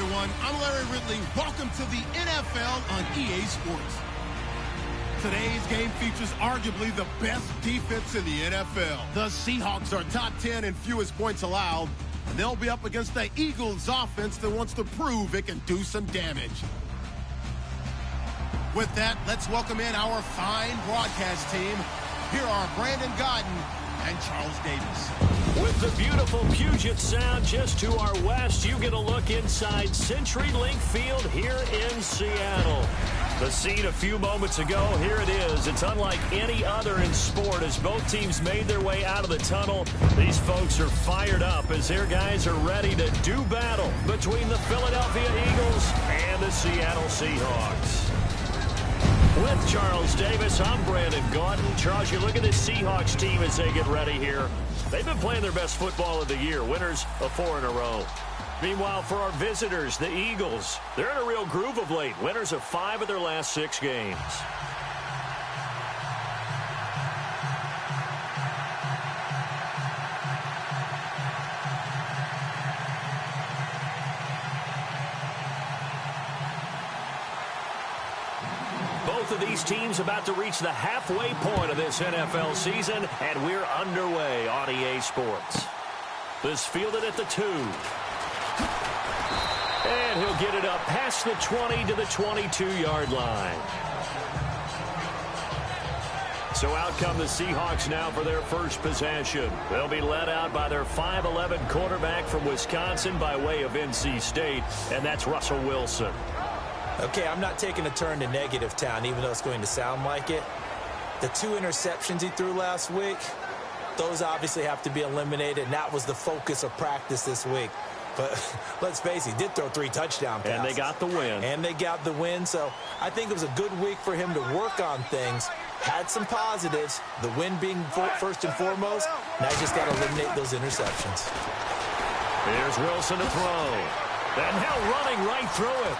everyone. I'm Larry Ridley. Welcome to the NFL on EA Sports. Today's game features arguably the best defense in the NFL. The Seahawks are top 10 in fewest points allowed, and they'll be up against the Eagles offense that wants to prove it can do some damage. With that, let's welcome in our fine broadcast team. Here are Brandon Godden and Charles Davis. With the beautiful Puget Sound just to our west, you get a look inside CenturyLink Field here in Seattle. The scene a few moments ago, here it is. It's unlike any other in sport as both teams made their way out of the tunnel. These folks are fired up as their guys are ready to do battle between the Philadelphia Eagles and the Seattle Seahawks. With Charles Davis, I'm Brandon Godden. Charles, you look at this Seahawks team as they get ready here. They've been playing their best football of the year, winners of 4 in a row. Meanwhile, for our visitors, the Eagles, they're in a real groove of late, winners of 5 of their last 6 games. Both of these teams about to reach the halfway point of this NFL season, and we're underway on EA Sports. This fielded at the 2. And he'll get it up past the 20 to the 22-yard line. So out come the Seahawks now for their first possession. They'll be led out by their 5'11 quarterback from Wisconsin by way of NC State, and that's Russell Wilson. Okay, I'm not taking a turn to negative town, even though it's going to sound like it. The 2 interceptions he threw last week, those obviously have to be eliminated, and that was the focus of practice this week. But let's face it, he did throw 3 touchdown passes. And they got the win. And they got the win, so I think it was a good week for him to work on things. Had some positives, the win being first and foremost. Now you just got to eliminate those interceptions. Here's Wilson to throw. And now running right through it.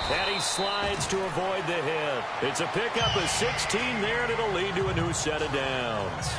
And he slides to avoid the hit. It's a pickup of 16 there, and it'll lead to a new set of downs.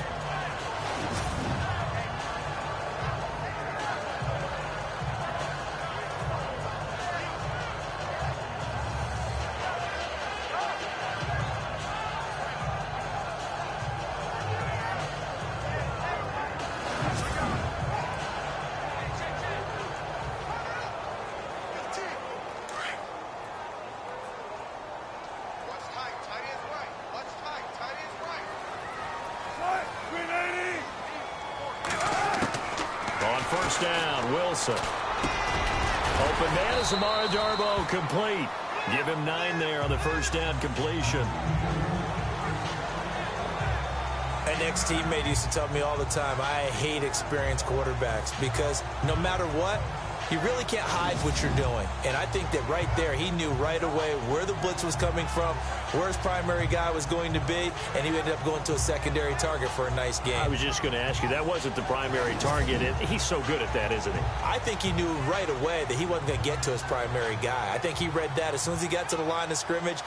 First down, Wilson. Open man is Amara Darboh, complete. Give him 9 there on the first down completion. An ex-teammate used to tell me all the time, I hate experienced quarterbacks because no matter what, you really can't hide what you're doing. And I think that right there, he knew right away where the blitz was coming from, where his primary guy was going to be, and he ended up going to a secondary target for a nice game. I was just going to ask you, that wasn't the primary target, and he's so good at that, isn't he? I think he knew right away that he wasn't going to get to his primary guy. I think he read that as soon as he got to the line of scrimmage,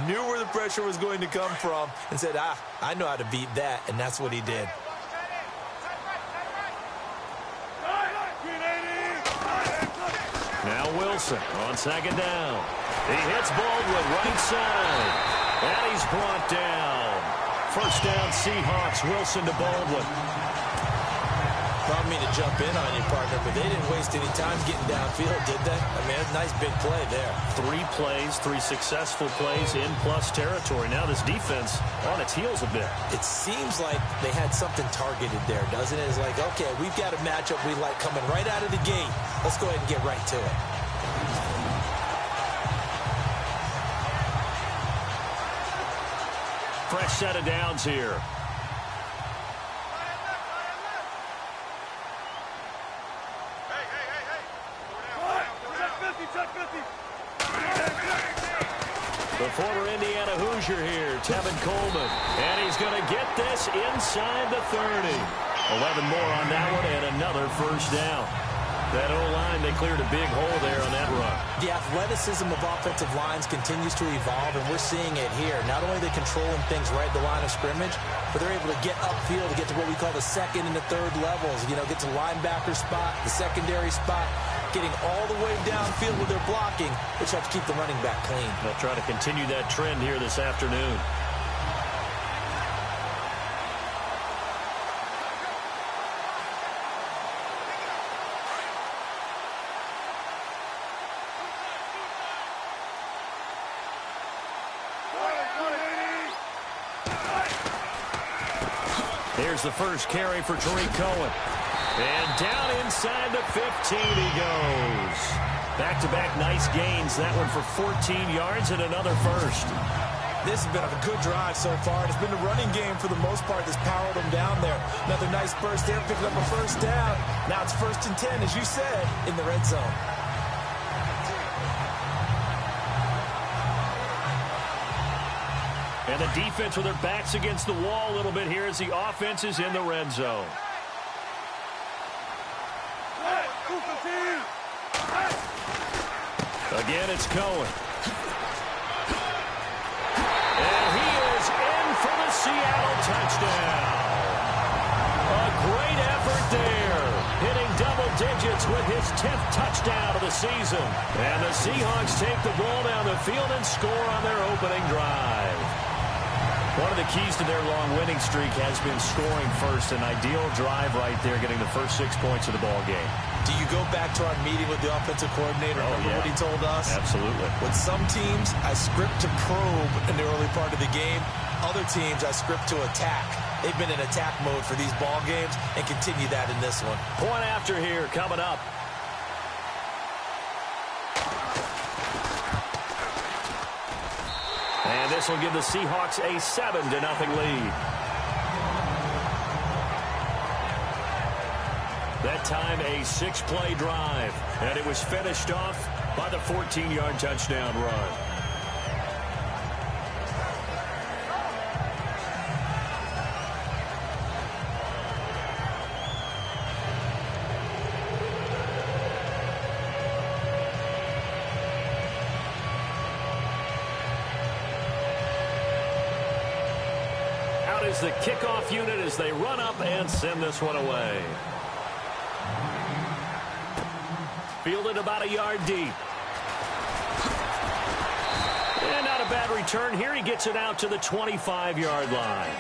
knew where the pressure was going to come from, and said, I know how to beat that, and that's what he did. Now Wilson on second down. He hits Baldwin right side. And he's brought down. First down Seahawks. Wilson to Baldwin. Probably mean to jump in on you, partner, but they didn't waste any time getting downfield, did they? I mean, a nice big play there. 3 plays, 3 successful plays in plus territory. Now this defense on its heels a bit. It seems like they had something targeted there, doesn't it? It's like, okay, we've got a matchup we like coming right out of the gate. Let's go ahead and get right to it. Fresh set of downs here. The former Indiana Hoosier here, Tevin Coleman. And he's going to get this inside the 30. 11 more on that one and another first down. That O-line, they cleared a big hole there on that run. The athleticism of offensive lines continues to evolve, and we're seeing it here. Not only are they controlling things right at the line of scrimmage, but they're able to get upfield to get to what we call the second and the third levels. You know, get to linebacker spot, the secondary spot, getting all the way downfield with their blocking, which helps keep the running back clean. They'll try to continue that trend here this afternoon. Here's the first carry for Tariq Cohen. And down inside the 15 he goes. Back-to-back nice gains. That one for 14 yards and another first. This has been a good drive so far. It's been the running game for the most part that's powered them down there. Another nice burst there, picking up a first down. Now it's 1st and 10, as you said, in the red zone. And the defense with their backs against the wall a little bit here as the offense is in the red zone. Again, it's Cohen. And he is in for the Seattle touchdown. A great effort there. Hitting double digits with his 10th touchdown of the season. And the Seahawks take the ball down the field and score on their opening drive. One of the keys to their long winning streak has been scoring first. An ideal drive right there, getting the first 6 points of the ball game. Do you go back to our meeting with the offensive coordinator? Remember what he told us? Absolutely. With some teams, I script to probe in the early part of the game. Other teams, I script to attack. They've been in attack mode for these ball games and continue that in this one. Point after here coming up. And this will give the Seahawks a 7-0 lead. That time a 6-play drive. And it was finished off by the 14-yard touchdown run. Is the kickoff unit as they run up and send this one away. Fielded about a yard deep. And not a bad return here. He gets it out to the 25-yard line.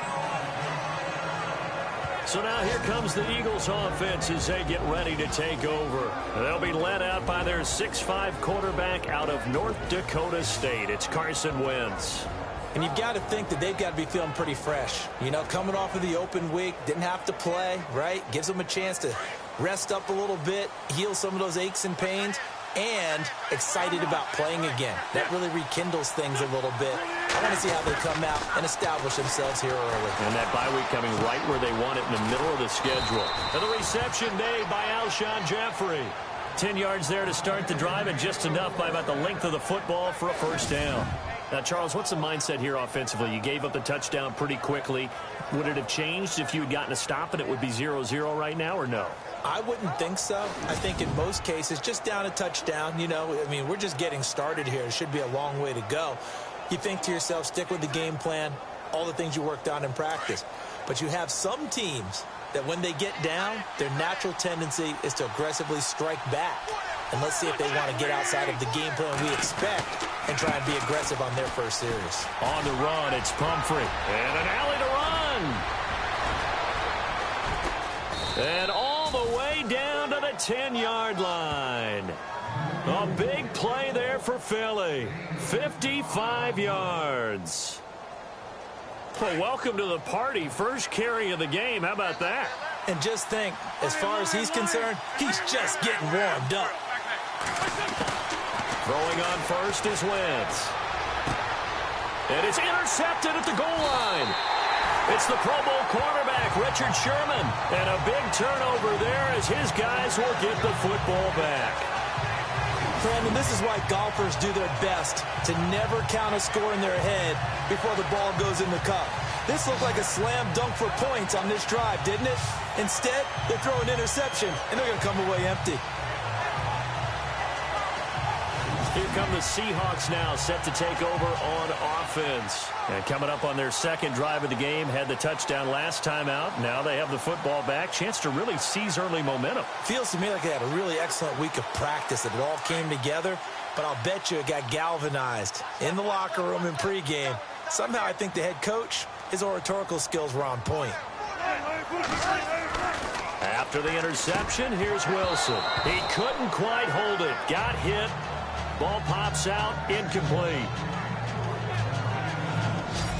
So now here comes the Eagles offense as they get ready to take over. They'll be led out by their 6'5" quarterback out of North Dakota State. It's Carson Wentz. And you've got to think that they've got to be feeling pretty fresh. You know, coming off of the open week, didn't have to play, right? Gives them a chance to rest up a little bit, heal some of those aches and pains, and excited about playing again. That really rekindles things a little bit. I want to see how they come out and establish themselves here early. And that bye week coming right where they want it in the middle of the schedule. And the reception made by Alshon Jeffrey. 10 yards there to start the drive, and just enough by about the length of the football for a first down. Now, Charles, what's the mindset here offensively? You gave up the touchdown pretty quickly. Would it have changed if you had gotten a stop and it would be 0-0 right now, or no? I wouldn't think so. I think in most cases, just down a touchdown, you know, I mean, we're just getting started here. It should be a long way to go. You think to yourself, stick with the game plan, all the things you worked on in practice. But you have some teams that when they get down, their natural tendency is to aggressively strike back. And let's see if they want to get outside of the game plan we expect and try and be aggressive on their first series. On the run, it's Pumphrey. And an alley to run. And all the way down to the 10-yard line. A big play there for Philly. 55 yards. Well, welcome to the party. First carry of the game. How about that? And just think, as far as he's concerned, he's just getting warmed up. Throwing on first is Wentz. And it's intercepted at the goal line. It's the Pro Bowl quarterback, Richard Sherman. And a big turnover there as his guys will get the football back. Brandon, this is why golfers do their best to never count a score in their head before the ball goes in the cup. This looked like a slam dunk for points on this drive, didn't it? Instead, they throw an interception, and they're going to come away empty. Here come the Seahawks now, set to take over on offense. And coming up on their second drive of the game, had the touchdown last time out. Now they have the football back. Chance to really seize early momentum. Feels to me like they had a really excellent week of practice, that it all came together. But I'll bet you it got galvanized in the locker room in pregame. Somehow I think the head coach, his oratorical skills were on point. After the interception, here's Wilson. He couldn't quite hold it. Got hit. Ball pops out, incomplete.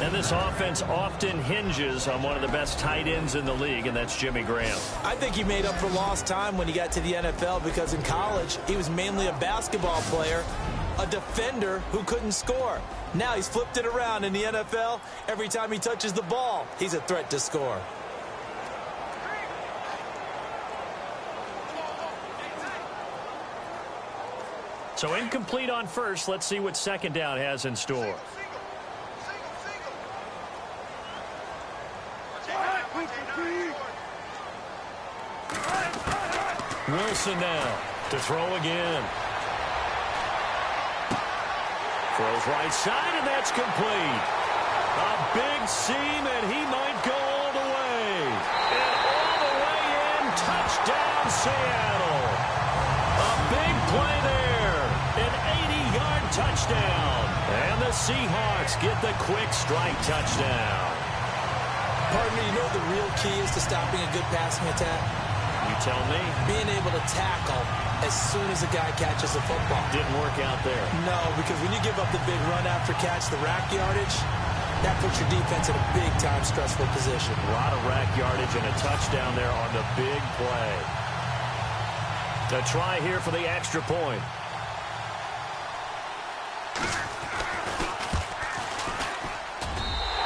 And this offense often hinges on one of the best tight ends in the league, and that's Jimmy Graham. I think he made up for lost time when he got to the NFL, because in college, he was mainly a basketball player, a defender who couldn't score. Now he's flipped it around in the NFL. Every time he touches the ball, he's a threat to score. So incomplete on first. Let's see what second down has in store. Wilson now to throw again. Throws right side, and that's complete. A big seam, and he might go all the way. And all the way in, touchdown Seattle. A big play there. An 80-yard touchdown. And the Seahawks get the quick strike touchdown. Partner, you know the real key is to stopping a good passing attack? You tell me. Being able to tackle as soon as a guy catches the football. Didn't work out there. No, because when you give up the big run after catch, the rack yardage, that puts your defense in a big-time stressful position. A lot of rack yardage and a touchdown there on the big play. To try here for the extra point.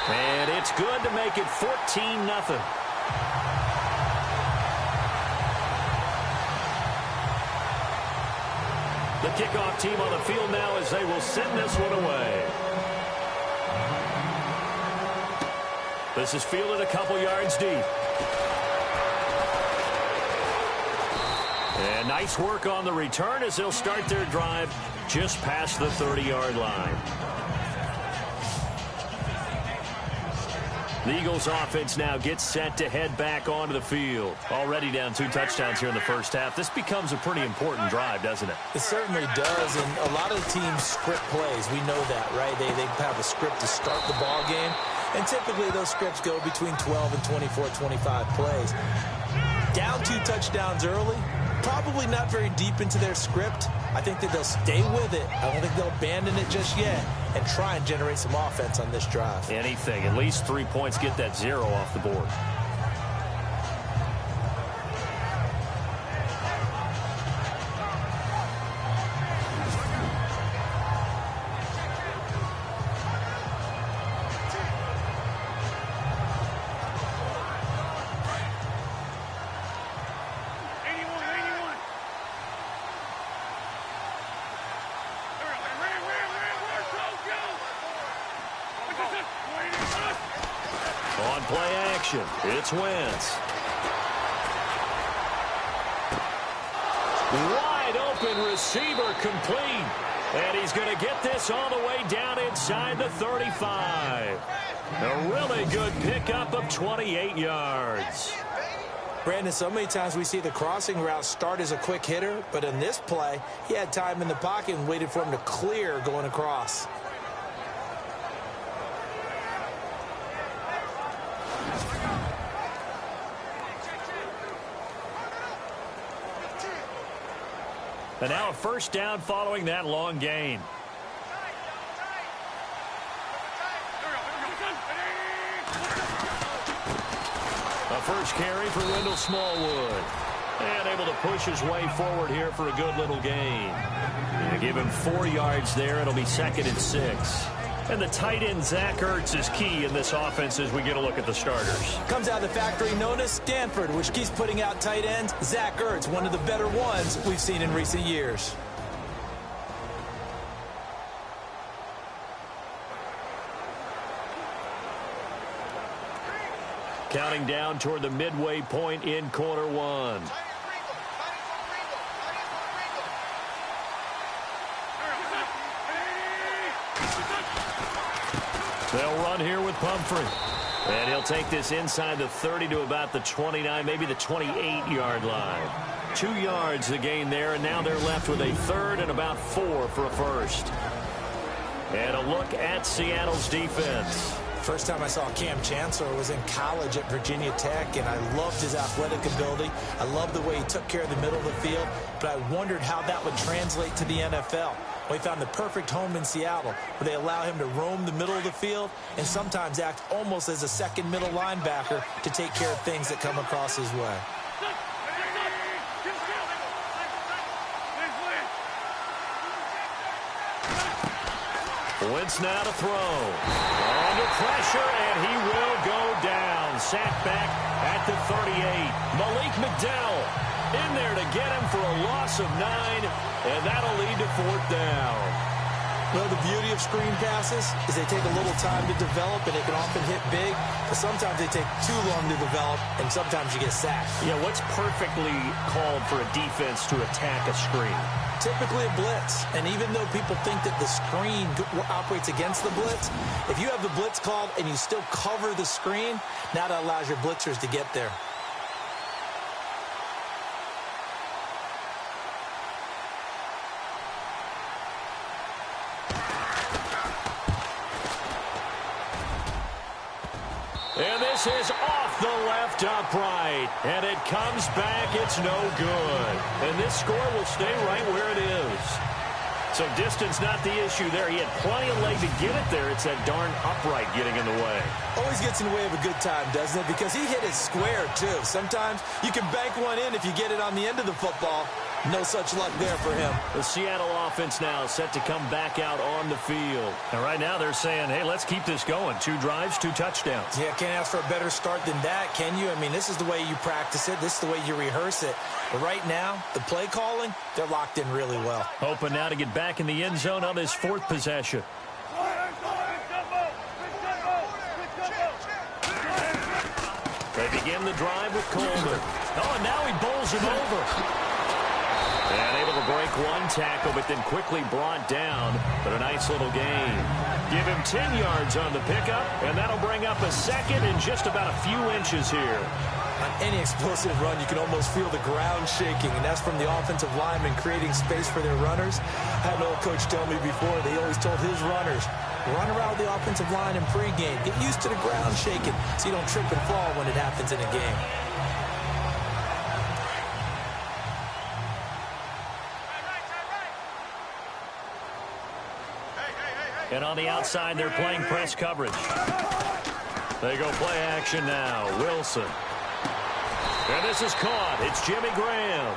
And it's good to make it 14-0. The kickoff team on the field now as they will send this one away. This is fielded a couple yards deep. And nice work on the return as they'll start their drive just past the 30-yard line. The Eagles offense now gets set to head back onto the field. Already down 2 touchdowns here in the first half. This becomes a pretty important drive, doesn't it? It certainly does, and a lot of the teams script plays. We know that, right? They have a script to start the ball game, and typically those scripts go between 12 and 24, 25 plays. Down 2 touchdowns early, probably not very deep into their script. I think that they'll stay with it. I don't think they'll abandon it just yet and try and generate some offense on this drive. Anything. At least 3 points, get that 0 off the board. On play action, it's Wentz. Wide open receiver complete. And he's going to get this all the way down inside the 35. A really good pickup of 28 yards. Brandon, so many times we see the crossing route start as a quick hitter, but in this play, he had time in the pocket and waited for him to clear going across. And now a first down following that long gain. A first carry for Wendell Smallwood. And able to push his way forward here for a good little gain. And give him 4 yards there. It'll be 2nd and 6. And the tight end, Zach Ertz, is key in this offense as we get a look at the starters. Comes out of the factory known as Stanford, which keeps putting out tight ends. Zach Ertz, one of the better ones we've seen in recent years. Counting down toward the midway point in quarter one. They'll run here with Pumphrey. And he'll take this inside the 30 to about the 29, maybe the 28-yard line. 2 yards the gain there, and now they're left with a third and about 4 for a first. And a look at Seattle's defense. First time I saw Cam Chancellor was in college at Virginia Tech, and I loved his athletic ability. I loved the way he took care of the middle of the field, but I wondered how that would translate to the NFL. Well, he found the perfect home in Seattle, where they allow him to roam the middle of the field and sometimes act almost as a second middle linebacker to take care of things that come across his way. Wentz now to throw. Under pressure, and he will go down. Sacked back at the 38. Malik McDowell in there to get him for a loss of 9, and that'll lead to 4th down. Well, the beauty of screen passes is they take a little time to develop, and it can often hit big, but sometimes they take too long to develop, and sometimes you get sacked. Yeah, what's perfectly called for a defense to attack a screen? Typically a blitz, and even though people think that the screen operates against the blitz, if you have the blitz called and you still cover the screen, now that allows your blitzers to get there. And this is off the left upright. And it comes back. It's no good. And this score will stay right where it is. So distance not the issue there. He had plenty of leg to get it there. It's that darn upright getting in the way. Always gets in the way of a good time, doesn't it? Because he hit it square, too. Sometimes you can bank one in if you get it on the end of the football. No such luck there for him. The Seattle offense now set to come back out on the field. And right now they're saying, hey, let's keep this going. 2 drives, 2 touchdowns. Yeah, can't ask for a better start than that, can you? I mean, this is the way you practice it. This is the way you rehearse it. But right now, the play calling, they're locked in really well. Hoping now to get back in the end zone on this 4th possession. They begin the drive with Coleman. Oh, and now he bowls him over. And able to break one tackle, but then quickly brought down. But a nice little gain. Give him 10 yards on the pickup, and that'll bring up a second in just about a few inches here. On any explosive run, you can almost feel the ground shaking, and that's from the offensive linemen creating space for their runners. I had an old coach tell me before, they always told his runners, run around the offensive line in pregame. Get used to the ground shaking so you don't trip and fall when it happens in a game. And on the outside, they're playing press coverage. They go play action now. Wilson. And this is caught. It's Jimmy Graham.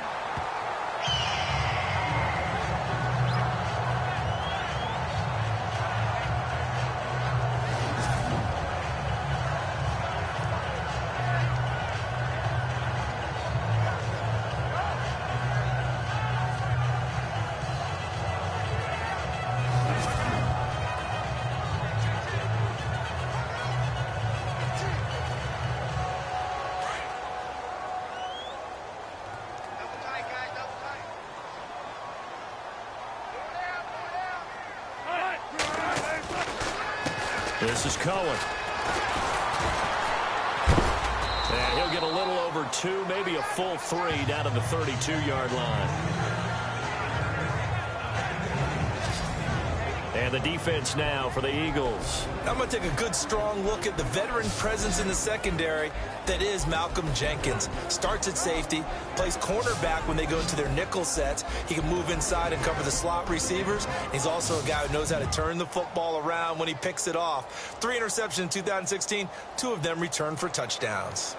This is Cohen. And he'll get a little over 2, maybe a full 3 down to the 32-yard line. And the defense now for the Eagles. I'm going to take a good, strong look at the veteran presence in the secondary that is Malcolm Jenkins. Starts at safety, plays cornerback when they go into their nickel sets. He can move inside and cover the slot receivers. He's also a guy who knows how to turn the football around when he picks it off. 3 interceptions in 2016, 2 of them returned for touchdowns.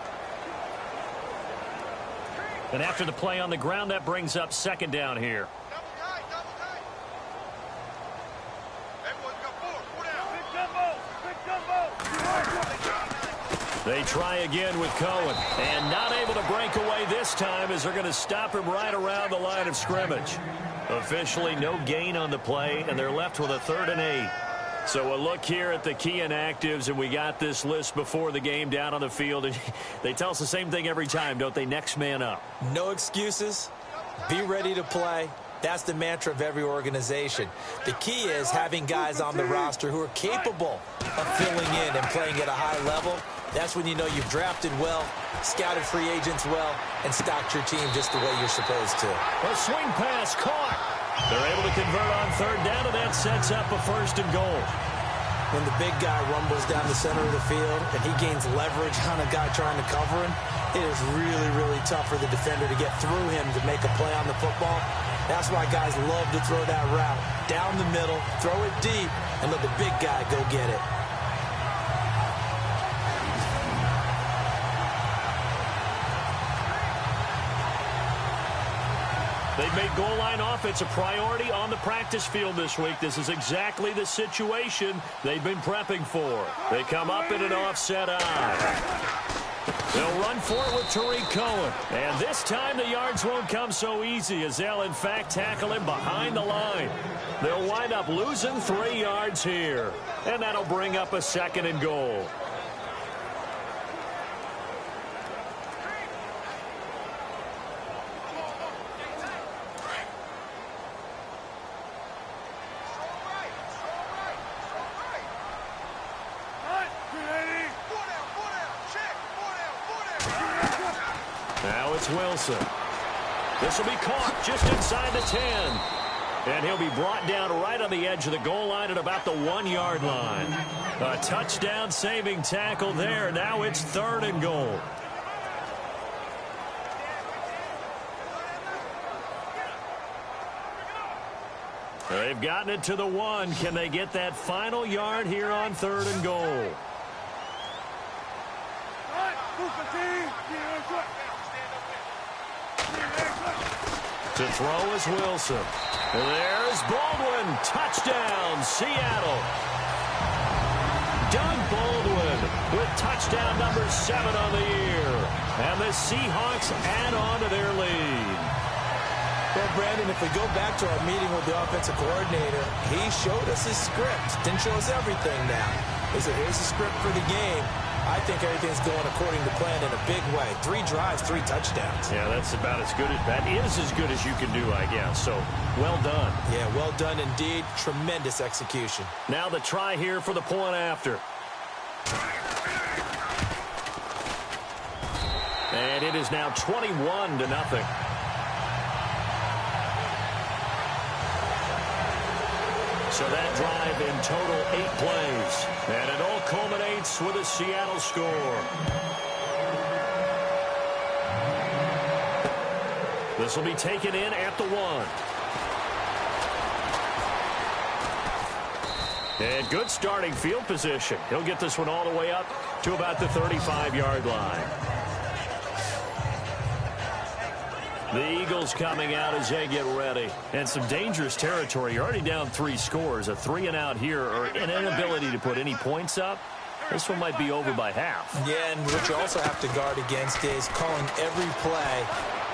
And after the play on the ground, that brings up 2nd down here. They try again with Cohen, and not able to break away this time as they're going to stop him right around the line of scrimmage. Officially no gain on the play, and they're left with a 3rd and 8. So a look here at the key inactives, and we got this list before the game down on the field. And they tell us the same thing every time, don't they? Next man up. No excuses. Be ready to play. That's the mantra of every organization. The key is having guys on the roster who are capable of filling in and playing at a high level. That's when you know you've drafted well, scouted free agents well, and stocked your team just the way you're supposed to. A swing pass caught. They're able to convert on third down, and that sets up a 1st and goal. When the big guy rumbles down the center of the field and he gains leverage on a guy trying to cover him, it is really, really tough for the defender to get through him to make a play on the football. That's why guys love to throw that route. Down the middle, throw it deep, and let the big guy go get it. They've made goal line offense a priority on the practice field this week. This is exactly the situation they've been prepping for. They come up in an offset eye. They'll run for it with Tariq Cohen. And this time the yards won't come so easy as they'll, in fact, tackle him behind the line. They'll wind up losing 3 yards here. And that'll bring up a 2nd and goal. Now it's Wilson. This will be caught just inside the 10. And he'll be brought down right on the edge of the goal line at about the 1-yard line. A touchdown-saving tackle there. Now it's 3rd and goal. They've gotten it to the 1. Can they get that final yard here on 3rd and goal? To throw is Wilson. There's Baldwin. Touchdown, Seattle. Doug Baldwin with touchdown number 7 on the year. And the Seahawks add on to their lead. Well, Brandon, if we go back to our meeting with the offensive coordinator, he showed us his script. Didn't show us everything now. He said, here's the script for the game. I think everything's going according to plan in a big way. 3 drives, 3 touchdowns. Yeah, that's about as good as that is as good as you can do, I guess. So, well done. Yeah, well done indeed. Tremendous execution. Now the try here for the point after. And it is now 21-0. So that drive in total 8 plays. And it all culminates with a Seattle score. This will be taken in at the 1. And good starting field position. He'll get this one all the way up to about the 35-yard line. The Eagles coming out as they get ready. And some dangerous territory. You're already down 3 scores. A 3-and-out here or an inability to put any points up. This one might be over by half. Yeah, and what you also have to guard against is calling every play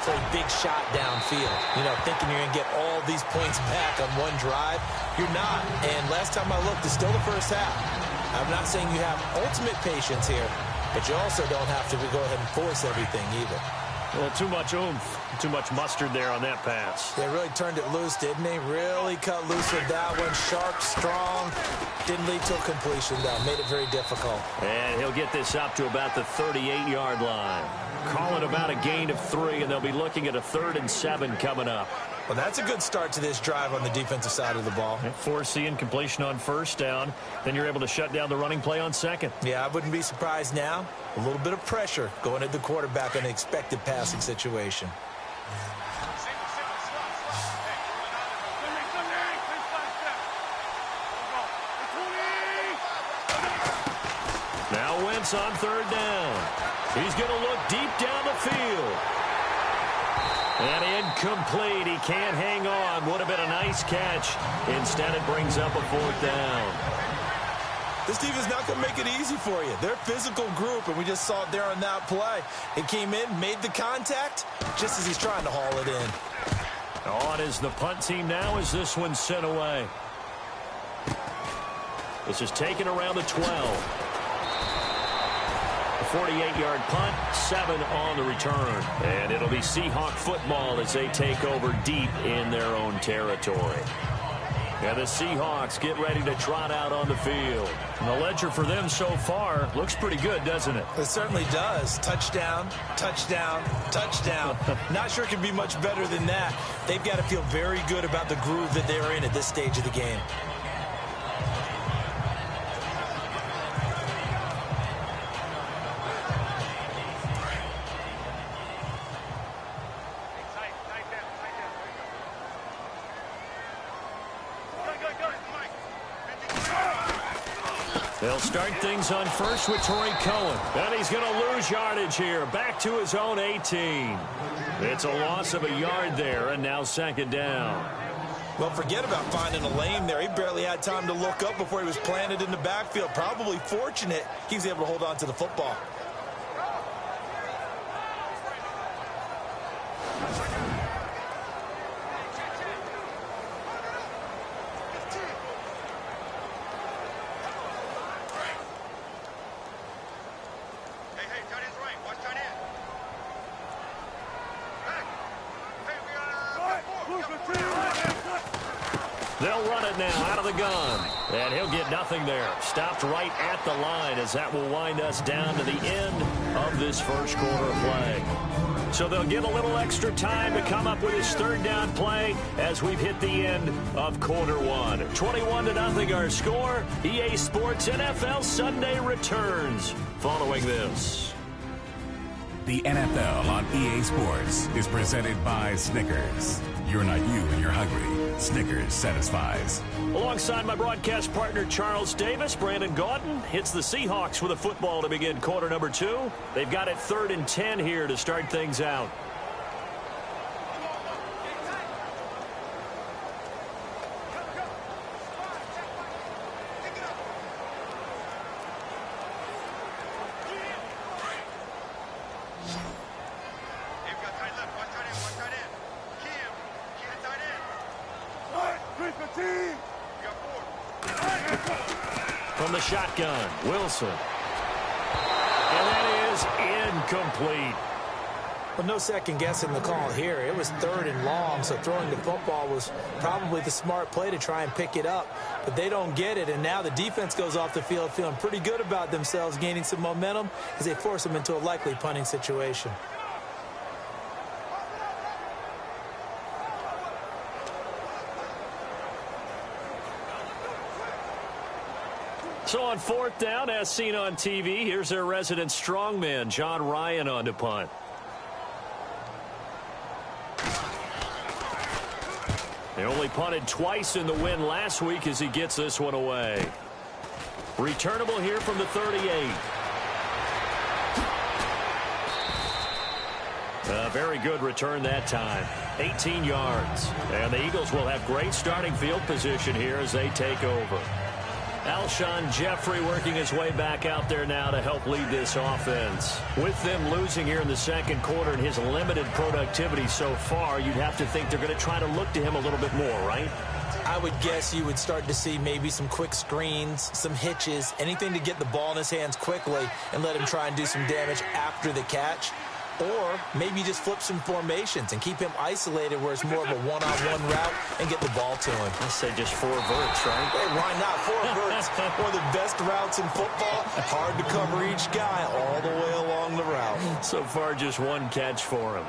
for a big shot downfield. You know, thinking you're going to get all these points back on one drive. You're not. And last time I looked, it's still the first half. I'm not saying you have ultimate patience here, but you also don't have to go ahead and force everything either. Well, too much oomph, too much mustard there on that pass. They really turned it loose, didn't they? Really cut loose with that one. Sharp, strong. Didn't lead to a completion, though. Made it very difficult. And he'll get this up to about the 38-yard line. Call it about a gain of 3, and they'll be looking at a 3rd and 7 coming up. Well, that's a good start to this drive on the defensive side of the ball. Force the incompletion on 1st down. Then you're able to shut down the running play on 2nd. Yeah, I wouldn't be surprised now. A little bit of pressure going at the quarterback in an expected passing situation. Now Wentz on 3rd down. He's going to look deep down the field. And incomplete. He can't hang on. Would have been a nice catch. Instead, it brings up a 4th down. This team is not going to make it easy for you. They're a physical group, and we just saw it there on that play. It came in, made the contact, just as he's trying to haul it in. On is the punt team now as this one's sent away. This is taken around the 12. 48-yard punt, 7 on the return. And it'll be Seahawk football as they take over deep in their own territory. And the Seahawks get ready to trot out on the field. And the ledger for them so far looks pretty good, doesn't it? It certainly does. Touchdown, touchdown, touchdown. Not sure it can be much better than that. They've got to feel very good about the groove that they're in at this stage of the game. They'll start things on first with Torrey Cohen. And he's going to lose yardage here. Back to his own 18. It's a loss of a yard there, and now second down. Well, forget about finding a lane there. He barely had time to look up before he was planted in the backfield. Probably fortunate he was able to hold on to the football. They'll run it now out of the gun. And he'll get nothing there. Stopped right at the line as that will wind us down to the end of this first quarter play. So they'll get a little extra time to come up with his third down play as we've hit the end of quarter one. 21-0 our score. EA Sports NFL Sunday returns following this. The NFL on EA Sports is presented by Snickers. You're not you when you're hungry. Snickers satisfies. Alongside my broadcast partner Charles Davis, Brandon Gaudin hits the Seahawks with a football to begin quarter number 2. They've got it 3rd and 10 here to start things out. From the shotgun, Wilson. And that is incomplete. Well, no second guessing the call here. It was 3rd and long, so throwing the football was probably the smart play to try and pick it up. But they don't get it, and now the defense goes off the field feeling pretty good about themselves, gaining some momentum as they force them into a likely punting situation. So on 4th down, as seen on TV, here's their resident strongman, John Ryan, on to punt. They only punted twice in the win last week as he gets this one away. Returnable here from the 38. A very good return that time. 18 yards. And the Eagles will have great starting field position here as they take over. Alshon Jeffrey working his way back out there now to help lead this offense. With them losing here in the second quarter and his limited productivity so far, you'd have to think they're going to try to look to him a little bit more, right? I would guess you would start to see maybe some quick screens, some hitches, anything to get the ball in his hands quickly and let him try and do some damage after the catch. Or maybe just flip some formations and keep him isolated where it's more of a one-on-one route and get the ball to him. I say just 4 verts, right? Hey, why not? 4 verts, one of the best routes in football. Hard to cover each guy all the way along the route. So far, just 1 catch for him.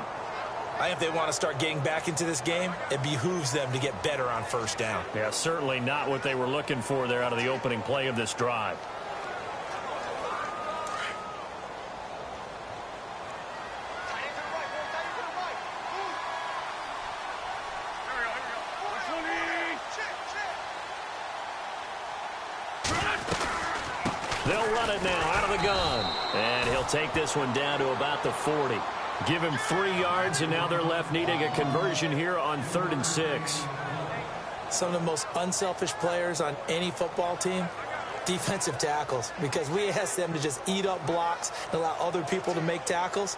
I think if they want to start getting back into this game, it behooves them to get better on first down. Yeah, certainly not what they were looking for there out of the opening play of this drive. They'll run it now out of the gun. And he'll take this one down to about the 40. Give him 3 yards, and now they're left needing a conversion here on 3rd and 6. Some of the most unselfish players on any football team, defensive tackles, because we ask them to just eat up blocks and allow other people to make tackles.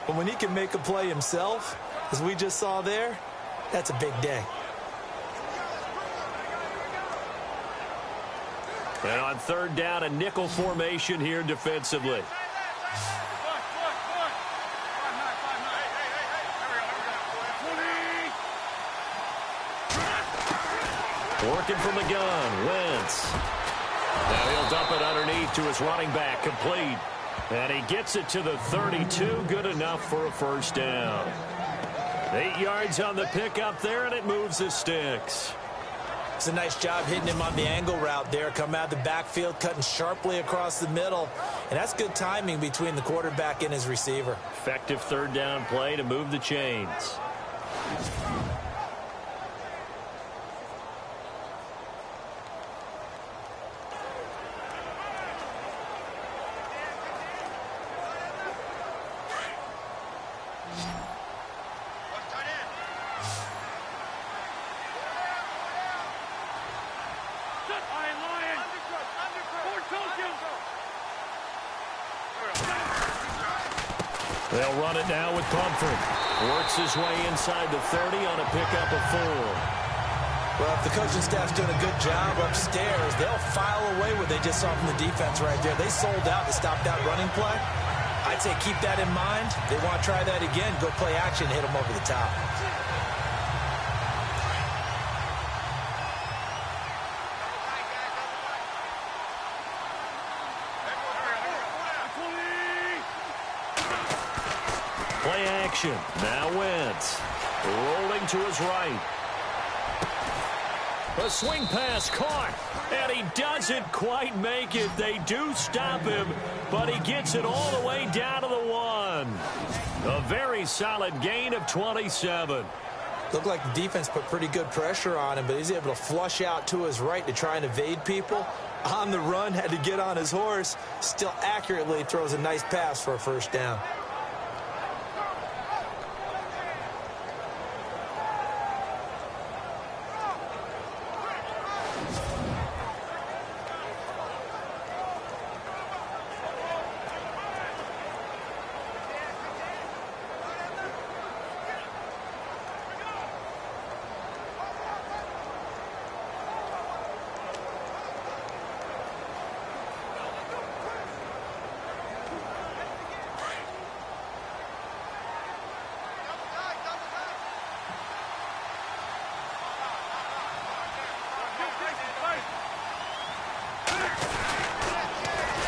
But when he can make a play himself, as we just saw there, that's a big day. And on 3rd down, a nickel formation here defensively. Working from the gun, Wentz. Now he'll dump it underneath to his running back, complete. And he gets it to the 32, good enough for a first down. 8 yards on the pickup there, and it moves the sticks. It's a nice job hitting him on the angle route there. Come out of the backfield, cutting sharply across the middle. And that's good timing between the quarterback and his receiver. Effective third down play to move the chains. They'll run it now with Comfort. Works his way inside the 30 on a pickup of 4. Well, if the coaching staff's doing a good job upstairs, they'll file away what they just saw from the defense right there. They sold out to stop that running play. I'd say keep that in mind. They want to try that again. Go play action, hit them over the top. Play action. Now Wentz. Rolling to his right. A swing pass caught. And he doesn't quite make it. They do stop him, but he gets it all the way down to the 1. A very solid gain of 27. Looked like the defense put pretty good pressure on him, but he's able to flush out to his right to try and evade people. On the run, had to get on his horse. Still accurately throws a nice pass for a first down.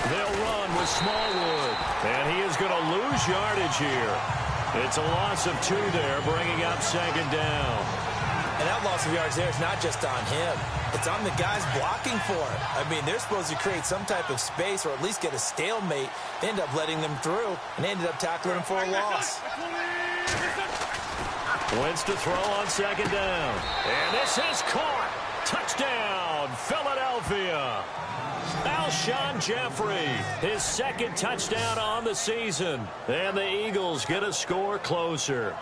They'll run with Smallwood, and he is going to lose yardage here. It's a loss of 2 there, bringing up second down. And that loss of yards there is not just on him. It's on the guys blocking for it. I mean, they're supposed to create some type of space or at least get a stalemate. They end up letting them through, and they ended up tackling him for a loss. Wentz to throw on second down. And this is caught. Touchdown, Philadelphia. Alshon Jeffrey, his second touchdown on the season. And the Eagles get a score closer.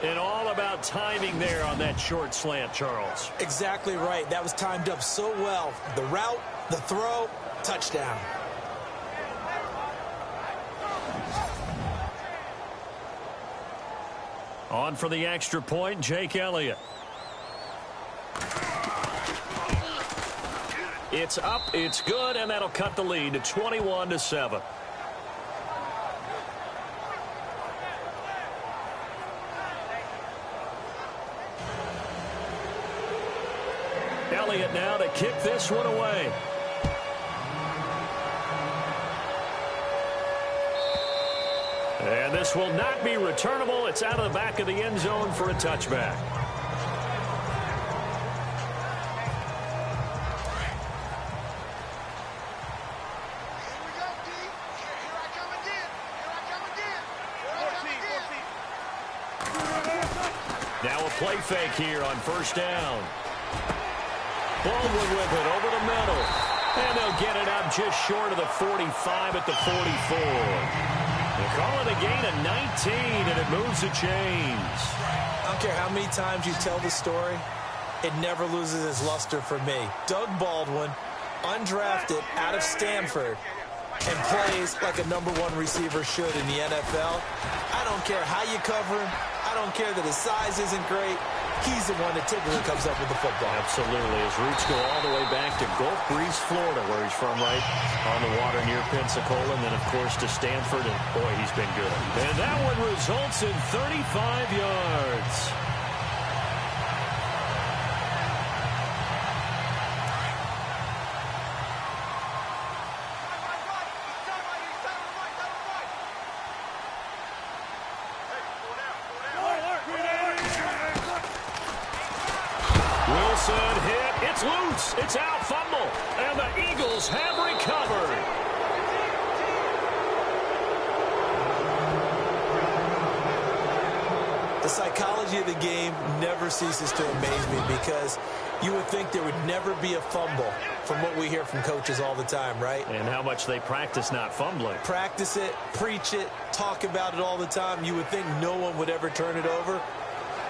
And all about timing there on that short slant, Charles. Exactly right. That was timed up so well. The route, the throw, touchdown. On for the extra point, Jake Elliott. It's up, it's good, and that'll cut the lead to 21-7. Elliott now to kick this one away. And this will not be returnable. It's out of the back of the end zone for a touchback. Now a play fake here on first down. Baldwin with it over the middle. And they'll get it up just short of the 45 at the 44. They call it a gain of 19, and it moves the chains. I don't care how many times you tell the story, it never loses its luster for me. Doug Baldwin, undrafted out of Stanford, and plays like a #1 receiver should in the NFL. I don't care how you cover him. I don't care that his size isn't great. he's the one that typically comes up with the football. Absolutely. His roots go all the way back to Gulf Breeze, Florida, where he's from, right on the water near Pensacola, and then, of course, to Stanford, and, boy, he's been good. And that one results in 35 yards. Wilson hit. It's loose. It's out. Fumble. And the Eagles have recovered. The psychology of the game never ceases to amaze me because you would think there would never be a fumble from what we hear from coaches all the time, right? And how much they practice not fumbling. Practice it, preach it, talk about it all the time. You would think no one would ever turn it over.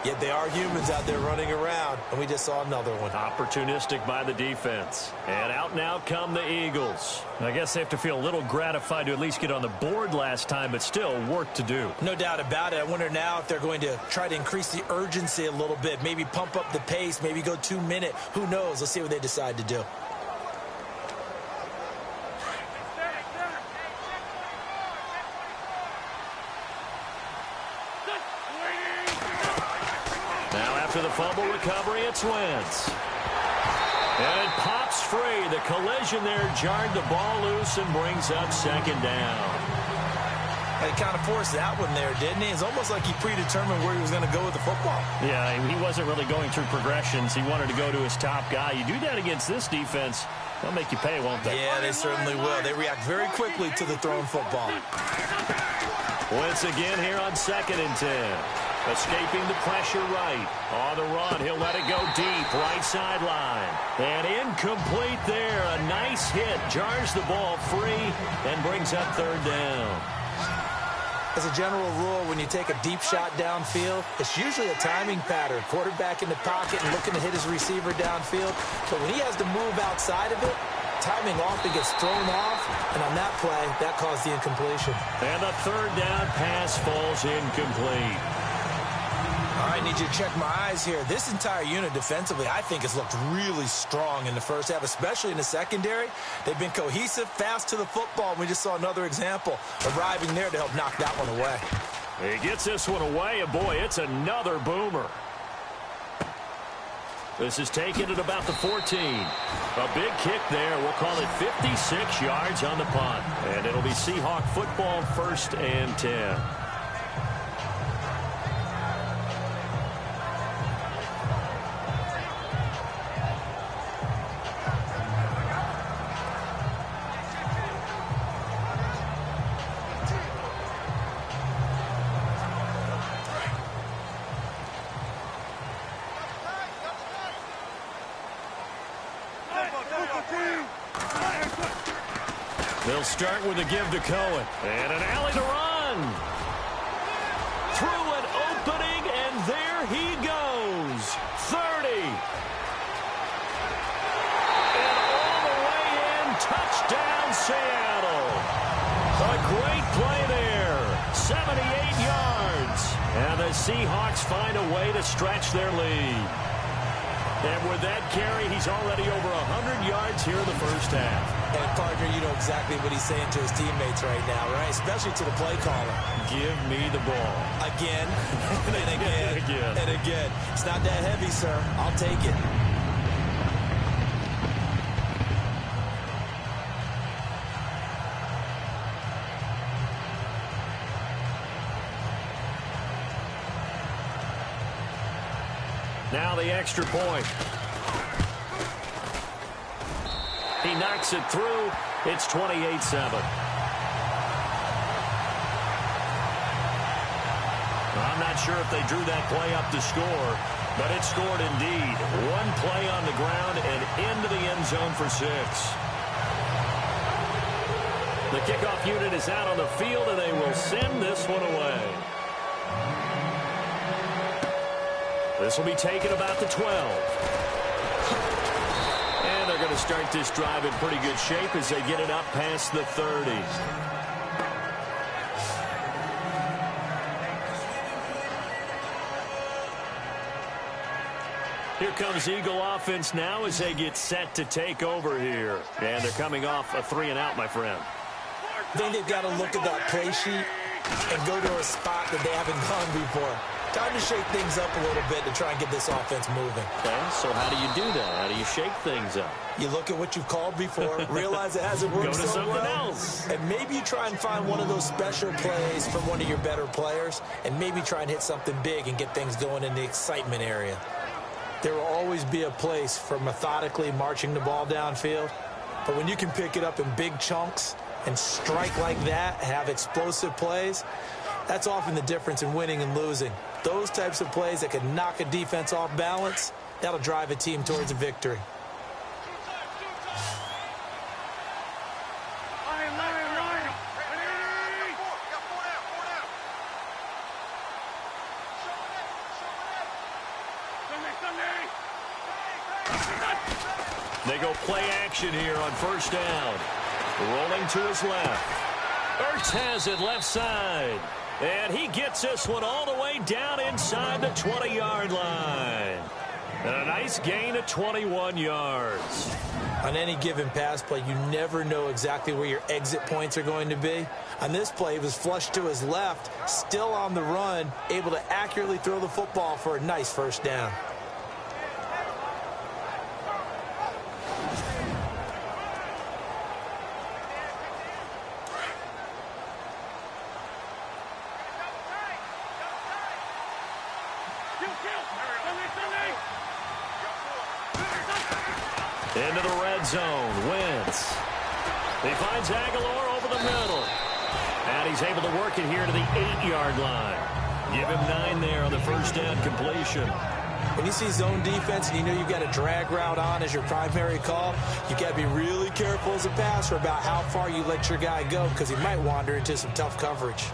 Yet they are humans out there running around, and we just saw another one. Opportunistic by the defense. And out now come the Eagles. I guess they have to feel a little gratified to at least get on the board last time, but still work to do. No doubt about it. I wonder now if they're going to try to increase the urgency a little bit, maybe pump up the pace, maybe go 2 minute. Who knows? Let's see what they decide to do. After the fumble recovery, it's Wentz. And it pops free. The collision there jarred the ball loose and brings up second down. He kind of forced that one there, didn't he? It's almost like he predetermined where he was going to go with the football. Yeah, he wasn't really going through progressions. He wanted to go to his top guy. You do that against this defense, they'll make you pay, won't they? Yeah, they certainly will. They react very quickly to the thrown football. Wentz again here on 2nd and 10. Escaping the pressure right. On the run, he'll let it go deep, right sideline. And incomplete there. A nice hit. Jars the ball free and brings up 3rd down. As a general rule, when you take a deep shot downfield, it's usually a timing pattern. Quarterback in the pocket and looking to hit his receiver downfield. But when he has to move outside of it, timing often gets thrown off, and on that play, that caused the incompletion. And the 3rd down pass falls incomplete. All right, I need you to check my eyes here. This entire unit defensively, I think, has looked really strong in the first half, especially in the secondary. They've been cohesive, fast to the football. We just saw another example arriving there to help knock that one away. He gets this one away, and boy, it's another boomer. This is taken at about the 14. A big kick there. We'll call it 56 yards on the punt. And it'll be Seahawk football, 1st and 10. They'll start with a give to Cohen. And an alley to run. Through an opening, and there he goes. 30. And all the way in, touchdown Seattle. A great play there. 78 yards. And the Seahawks find a way to stretch their lead. And with that carry, he's already over 100 yards here in the first half. And, partner, you know exactly what he's saying to his teammates right now, right? Especially to the play caller. Give me the ball. Again, and again, again. and again. It's not that heavy, sir. I'll take it. Now the extra point. He knocks it through. It's 28-7. I'm not sure if they drew that play up to score, but it scored indeed. One play on the ground and into the end zone for 6. The kickoff unit is out on the field, and they will send this one away. This will be taken about the 12. And they're going to start this drive in pretty good shape as they get it up past the 30. Here comes Eagle offense now as they get set to take over here. And they're coming off a 3-and-out, my friend. I think they've got to look at that play sheet and go to a spot that they haven't gone before. Time to shake things up a little bit to try and get this offense moving. Okay, so how do you do that? How do you shake things up? You look at what you've called before, realize it hasn't worked Go to so something well, else. and maybe you try and find one of those special plays from one of your better players, and maybe try and hit something big and get things going in the excitement area. There will always be a place for methodically marching the ball downfield, but when you can pick it up in big chunks and strike like that, have explosive plays, that's often the difference in winning and losing. Those types of plays that can knock a defense off balance, that'll drive a team towards a victory. They go play action here on first down. Rolling to his left. Ertz has it left side. And he gets this one all the way down inside the 20-yard line. And a nice gain of 21 yards. On any given pass play, you never know exactly where your exit points are going to be. On this play, he was flushed to his left, still on the run, able to accurately throw the football for a nice first down. Into the red zone, Wentz. He finds Aguilar over the middle. And he's able to work it here to the 8-yard line. Give him 9 there on the first down completion. When you see zone defense and you know you've got a drag route on as your primary call, you've got to be really careful as a passer about how far you let your guy go because he might wander into some tough coverage.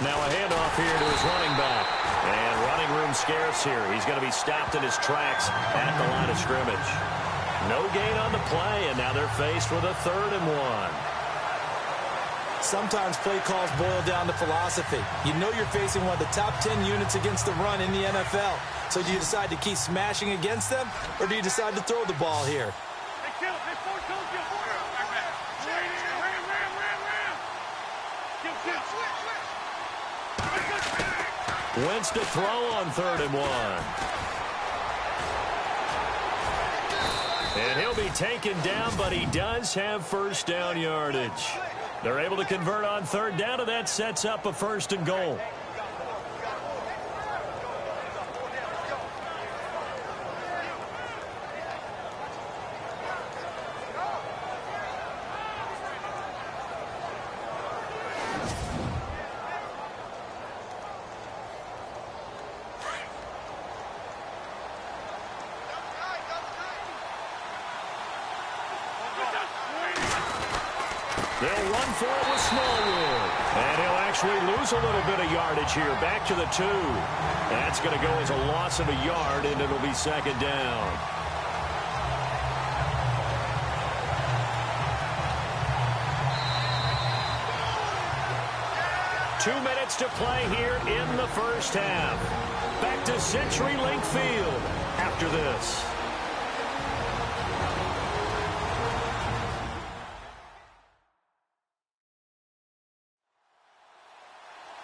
Now a handoff here to his running back. And running room scarce here. He's going to be stopped in his tracks at the line of scrimmage. No gain on the play, and now they're faced with a 3rd and 1. Sometimes play calls boil down to philosophy. You know you're facing one of the top 10 units against the run in the NFL. So do you decide to keep smashing against them, or do you decide to throw the ball here? Wentz to throw on 3rd and 1. And he'll be taken down, but he does have first down yardage. They're able to convert on 3rd down, and that sets up a 1st and goal. They'll run for it with Smallwood. And he'll actually lose a little bit of yardage here. Back to the 2. That's going to go as a loss of a yard, and it'll be 2nd down. Two minutes to play here in the first half. Back to CenturyLink Field after this.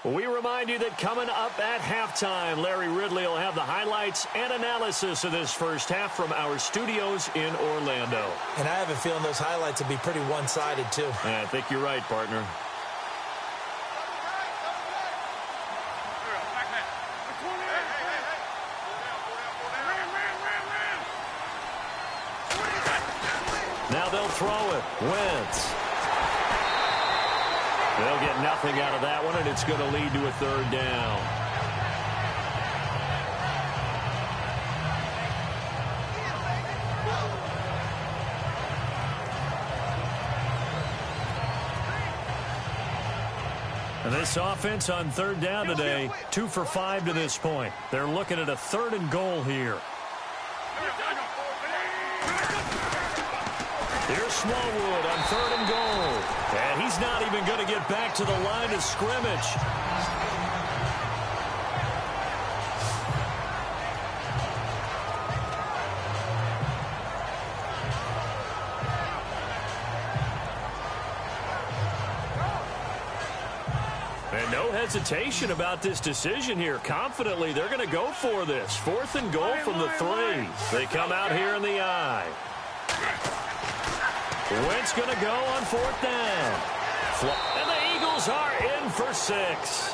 We remind you that coming up at halftime, Larry Ridley will have the highlights and analysis of this first half from our studios in Orlando. And I have a feeling those highlights will be pretty one-sided, too. I think you're right, partner. Now they'll throw it. Wentz. They'll get nothing out of that one, and it's going to lead to a 3rd down. And this offense on 3rd down today, 2 for 5 to this point. They're looking at a 3rd and goal here. Here's Smallwood on 3rd and goal. And he's not even going to get back to the line of scrimmage. And no hesitation about this decision here. Confidently, they're going to go for this. 4th and goal from the 3. They come out here in the I. Wentz going to go on 4th down. And the Eagles are in for 6.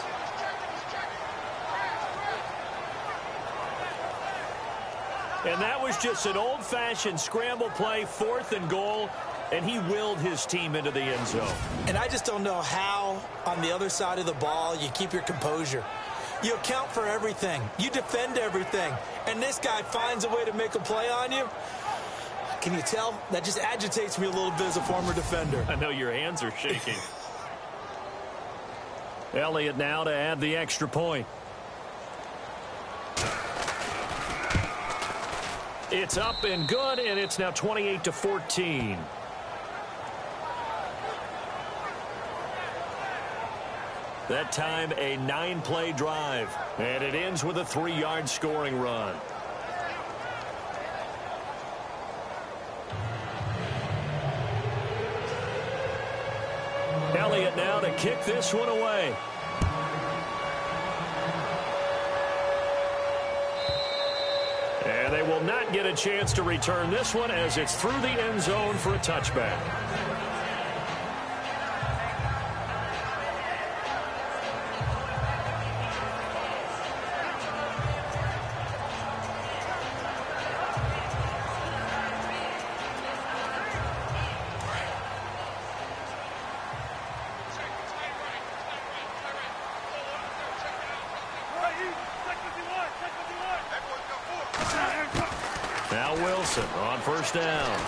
And that was just an old-fashioned scramble play, 4th and goal. And he willed his team into the end zone. And I just don't know how, on the other side of the ball, you keep your composure. You account for everything. You defend everything. And this guy finds a way to make a play on you. Can you tell? That just agitates me a little bit as a former defender. I know your hands are shaking. Elliott now to add the extra point. It's up and good, and it's now 28-14. That time, a 9-play drive. And it ends with a 3-yard scoring run. Elliott now to kick this one away. And they will not get a chance to return this one as it's through the end zone for a touchback. Now Wilson on 1st down.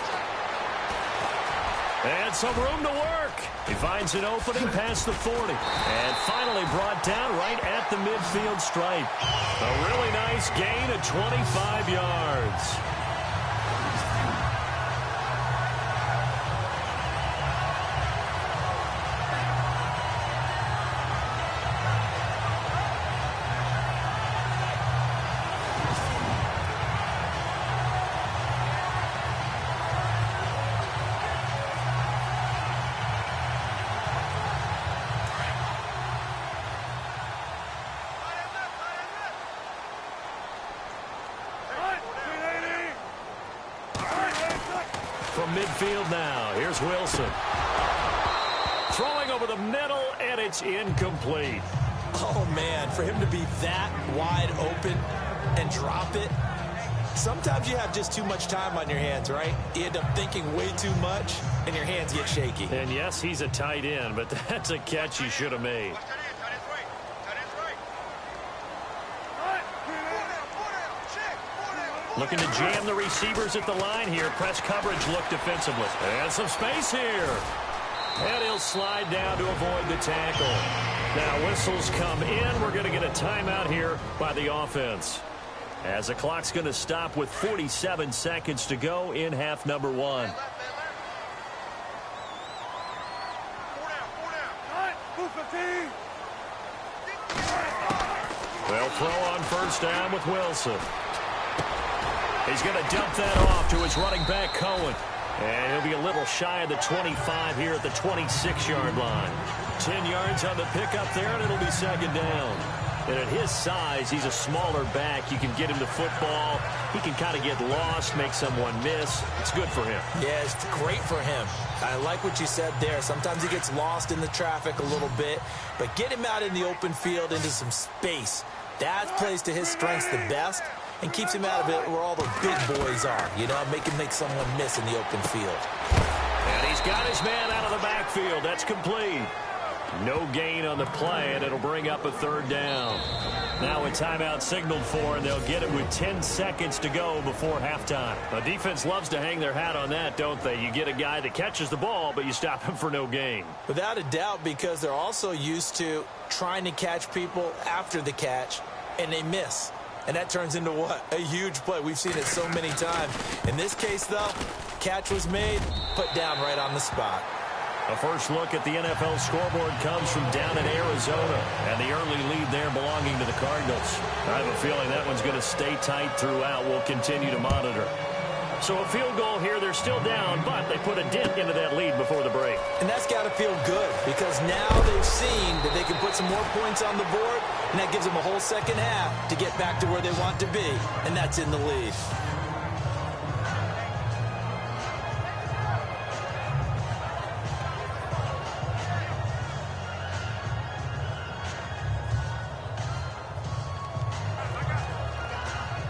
And some room to work. He finds an opening past the 40. And finally brought down right at the midfield stripe. A really nice gain of 25 yards. From midfield now, here's Wilson. Throwing over the middle, and it's incomplete. Oh, man, for him to be that wide open and drop it. Sometimes you have just too much time on your hands, right? You end up thinking way too much, and your hands get shaky. And yes, he's a tight end, but that's a catch he should have made. Looking to jam the receivers at the line here. Press coverage look defensively. And some space here. And he'll slide down to avoid the tackle. Now whistles come in. We're going to get a timeout here by the offense. As the clock's going to stop with 47 seconds to go in half number 1. They'll throw on 1st down with Wilson. He's going to dump that off to his running back, Cohen. And he'll be a little shy of the 25 here at the 26-yard line. 10 yards on the pickup there, and it'll be 2nd down. And at his size, he's a smaller back. You can get him the football. He can kind of get lost, make someone miss. It's good for him. Yeah, it's great for him. I like what you said there. Sometimes he gets lost in the traffic a little bit. But get him out in the open field into some space. That plays to his strengths the best. And keeps him out of it where all the big boys are. You know, make him make someone miss in the open field. And he's got his man out of the backfield. That's complete. No gain on the play, and it'll bring up a 3rd down. Now a timeout signaled for, and they'll get it with 10 seconds to go before halftime. A defense loves to hang their hat on that, don't they? You get a guy that catches the ball, but you stop him for no gain. Without a doubt, because they're also used to trying to catch people after the catch, and they miss. And that turns into what? A huge play. We've seen it so many times. In this case, though, catch was made, put down right on the spot. A first look at the NFL scoreboard comes from down in Arizona, and the early lead there belonging to the Cardinals. I have a feeling that one's going to stay tight throughout. We'll continue to monitor. So a field goal here, they're still down, but they put a dent into that lead before the break. And that's got to feel good, because now they've seen that they can put some more points on the board, and that gives them a whole second half to get back to where they want to be, and that's in the lead.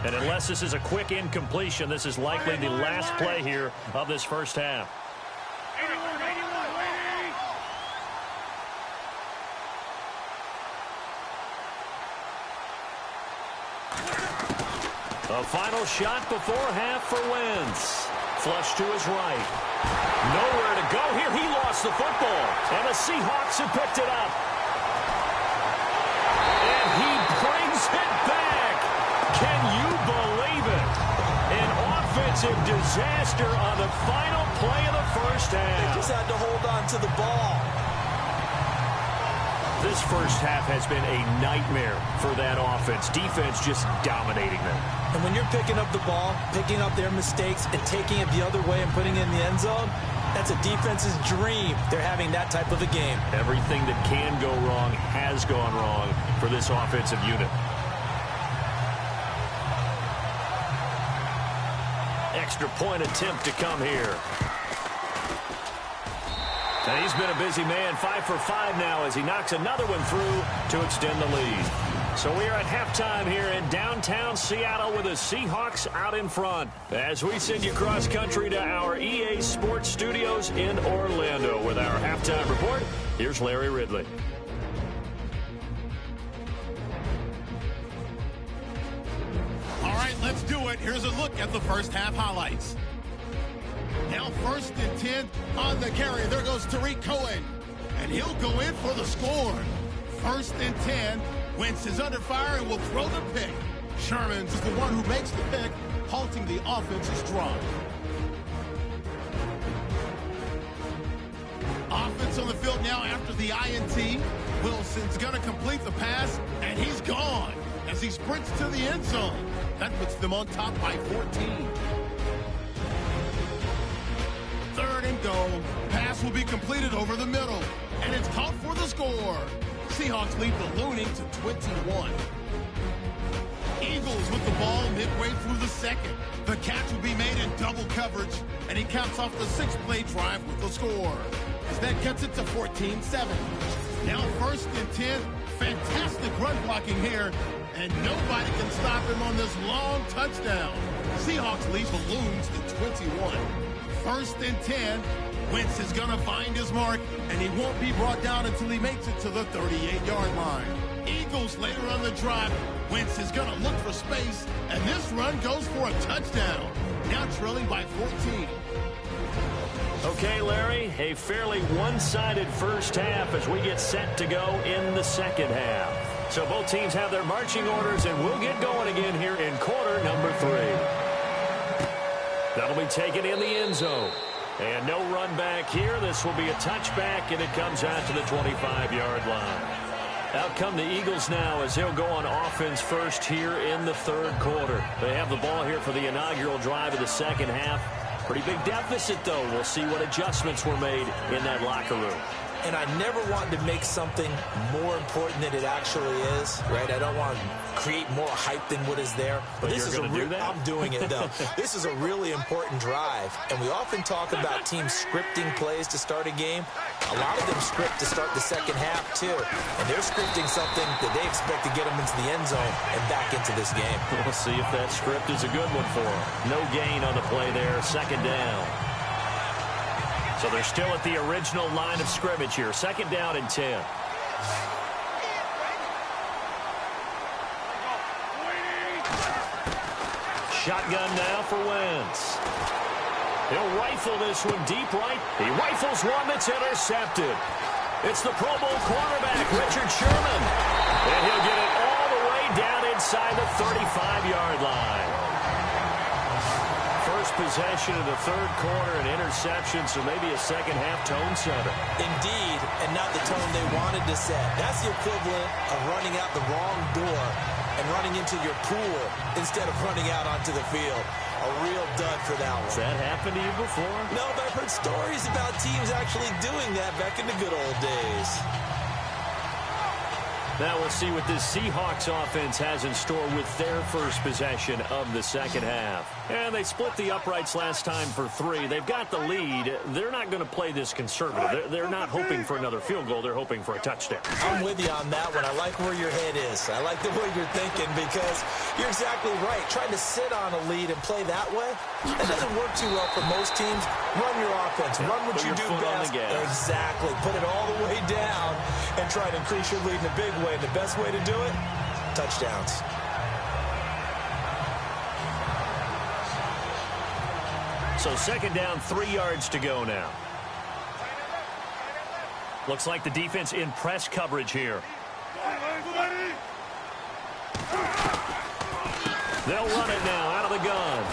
And unless this is a quick incompletion, this is likely the last play here of this first half. A final shot before half for Wentz. Flush to his right. Nowhere to go here. He lost the football. And the Seahawks have picked it up. And he brings it back. Can you believe it? An offensive disaster on the final play of the first half. They just had to hold on to the ball. This first half has been a nightmare for that offense. Defense just dominating them. And when you're picking up the ball, picking up their mistakes, and taking it the other way and putting it in the end zone, that's a defense's dream. They're having that type of a game. Everything that can go wrong has gone wrong for this offensive unit. Extra point attempt to come here. And he's been a busy man, 5 for 5 now as he knocks another one through to extend the lead. So we are at halftime here in downtown Seattle with the Seahawks out in front. As we send you cross country to our EA Sports Studios in Orlando with our halftime report, here's Larry Ridley. All right, let's do it. Here's a look at the first half highlights. Now 1st and 10 on the carry. There goes Tariq Cohen. And he'll go in for the score. 1st and 10. Wentz is under fire and will throw the pick. Sherman's is the one who makes the pick, halting the offense's drive. Offense on the field now after the INT. Wilson's going to complete the pass, and he's gone as he sprints to the end zone. That puts them on top by 14. 3rd and goal. Pass will be completed over the middle, and it's caught for the score. Seahawks lead ballooning to 21. Eagles with the ball midway through the second. The catch will be made in double coverage, and he caps off the 6-play drive with the score. As that cuts it to 14-7. Now 1st and 10. Fantastic run blocking here, and nobody can stop him on this long touchdown. Seahawks lead balloons to 21. 1st and 10. Wentz is going to find his mark, and he won't be brought down until he makes it to the 38-yard line. Eagles later on the drive. Wentz is going to look for space, and this run goes for a touchdown. Now trailing by 14. Okay, Larry, a fairly one-sided first half as we get set to go in the second half. So both teams have their marching orders, and we'll get going again here in quarter number 3. That'll be taken in the end zone. And no run back here. This will be a touchback, and it comes out to the 25-yard line. Out come the Eagles now as they'll go on offense first here in the 3rd quarter. They have the ball here for the inaugural drive of the second half. Pretty big deficit, though. We'll see what adjustments were made in that locker room. And I never want to make something more important than it actually is, right? I don't want to create more hype than what is there. But this is a do that? I'm doing it, though. This is a really important drive. And we often talk about teams scripting plays to start a game. A lot of them script to start the second half, too. And they're scripting something that they expect to get them into the end zone and back into this game. We'll see if that script is a good one for them. No gain on the play there. 2nd down. So they're still at the original line of scrimmage here. 2nd down and 10. Shotgun now for Wentz. He'll rifle this one deep right. He rifles one that's intercepted. It's the Pro Bowl quarterback, Richard Sherman. And he'll get it all the way down inside the 35-yard line. First possession of the third quarter, an interception, so maybe a second-half tone setter. Indeed, and not the tone they wanted to set. That's the equivalent of running out the wrong door and running into your pool instead of running out onto the field. A real dud for that one. Has that happened to you before? No, but I've heard stories about teams actually doing that back in the good old days. Now we'll see what this Seahawks offense has in store with their first possession of the second half. And they split the uprights last time for 3. They've got the lead. They're not going to play this conservative. They're not hoping for another field goal. They're hoping for a touchdown. I'm with you on that one. I like where your head is. I like the way you're thinking because you're exactly right. Trying to sit on a lead and play that way, that doesn't work too well for most teams. Run your offense. Run what you do best. Exactly. Put it all the way down and try to increase your lead in a big way. And the best way to do it, touchdowns. So second down, 3 yards to go now. Looks like the defense in press coverage here. They'll run it now out of the gun.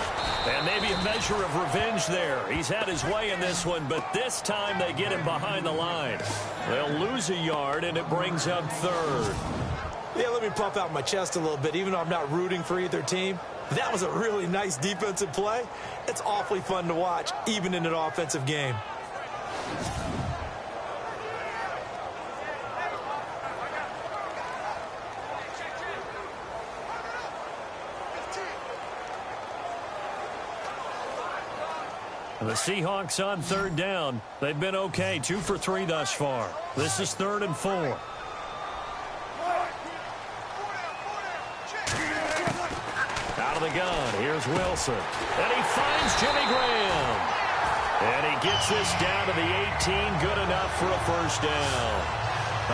And maybe a measure of revenge there. He's had his way in this one, but this time they get him behind the line. They'll lose a yard, and it brings up third. Yeah, let me puff out my chest a little bit, even though I'm not rooting for either team. That was a really nice defensive play. It's awfully fun to watch, even in an offensive game. The Seahawks on third down. They've been okay, 2 for 3 thus far. This is 3rd and 4. Out of the gun, here's Wilson. And he finds Jimmy Graham. And he gets this down to the 18, good enough for a first down.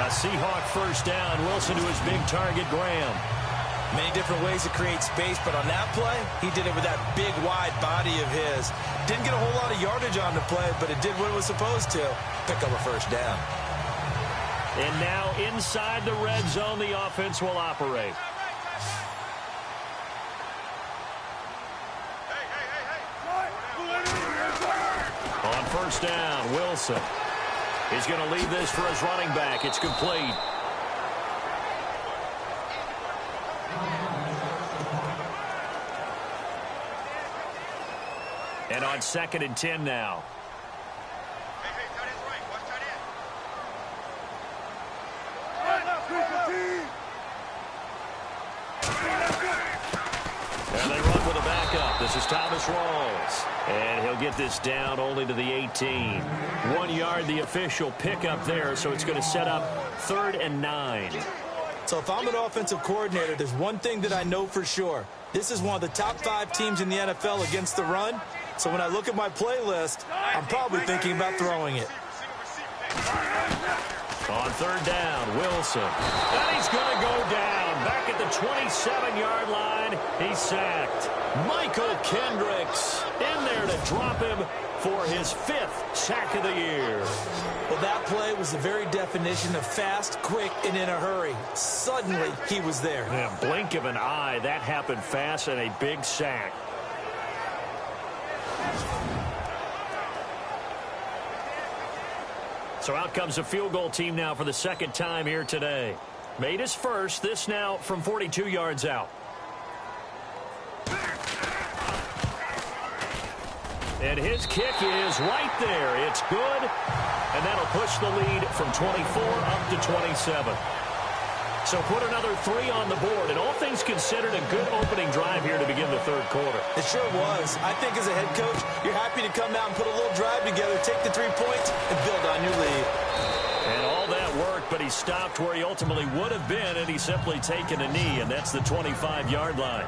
A Seahawk first down, Wilson to his big target, Graham. Many different ways to create space, but on that play, he did it with that big, wide body of his. Didn't get a whole lot of yardage on the play, but it did what it was supposed to. Pick up a first down. And now inside the red zone, the offense will operate. On first down, Wilson. He's going to leave this for his running back. It's complete. And on 2nd and 10 now. And they run with a backup. This is Thomas Rawls. And he'll get this down only to the 18. 1 yard, the official pickup there, so it's going to set up 3rd and 9. So if I'm an offensive coordinator, there's one thing that I know for sure. This is one of the top 5 teams in the NFL against the run. So when I look at my playlist, I'm probably thinking about throwing it. On 3rd down, Wilson. And he's going to go down. Back at the 27-yard line, he's sacked. Michael Kendricks in there to drop him for his 5th sack of the year. Well, that play was the very definition of fast, quick, and in a hurry. Suddenly, he was there. Yeah, blink of an eye, that happened fast, and a big sack. So out comes a field goal team now for the 2nd time here today. Made his first, this now from 42 yards out. And his kick is right there. It's good. And that'll push the lead from 24 up to 27. So put another 3 on the board. And all things considered, a good opening drive here to begin the 3rd quarter. It sure was. I think as a head coach, you're happy to come out and put a little drive together, take the 3 points, and build on your lead. And all that worked, but he stopped where he ultimately would have been, and he's simply taken a knee, and that's the 25-yard line.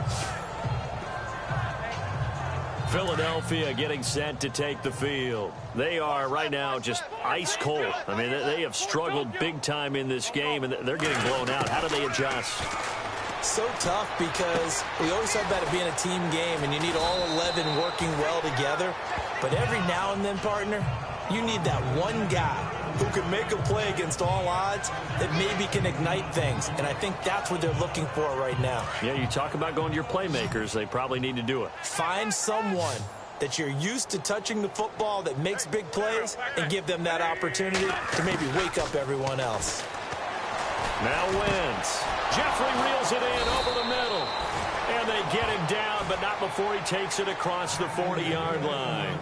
Philadelphia getting set to take the field. They are right now just ice cold. I mean, they have struggled big time in this game, and they're getting blown out. How do they adjust? So tough because we always talk about it being a team game, and you need all 11 working well together. But every now and then, partner, you need that one guy who can make a play against all odds that maybe can ignite things. And I think that's what they're looking for right now. Yeah, you talk about going to your playmakers. They probably need to do it. Find someone that you're used to touching the football that makes big plays and give them that opportunity to maybe wake up everyone else. Now Wentz. Jeffrey reels it in over the middle. And they get him down, but not before he takes it across the 40-yard line.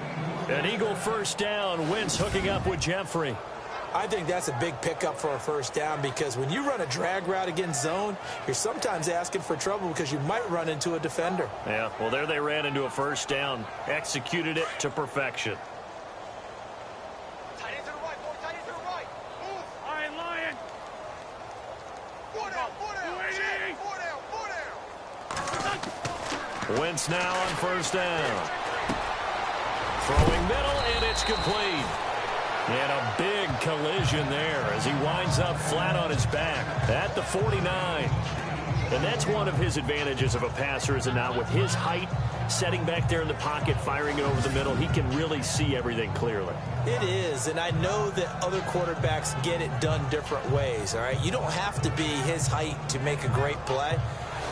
An Eagle first down. Wentz hooking up with Jeffrey. I think that's a big pickup for a first down because when you run a drag route against zone, you're sometimes asking for trouble because you might run into a defender. Yeah, well, there they ran into a first down. Executed it to perfection. Tight end to the right, boy. Tight end to the right. Move. Lion, lion. Four down, four down. Check. Four down, four down. Wentz now on first down. Throwing middle, and it's complete. And a big collision there as he winds up flat on his back at the 49. And that's one of his advantages of a passer, is it not? With his height, setting back there in the pocket, firing it over the middle, he can really see everything clearly. It is, and I know that other quarterbacks get it done different ways, all right? You don't have to be his height to make a great play.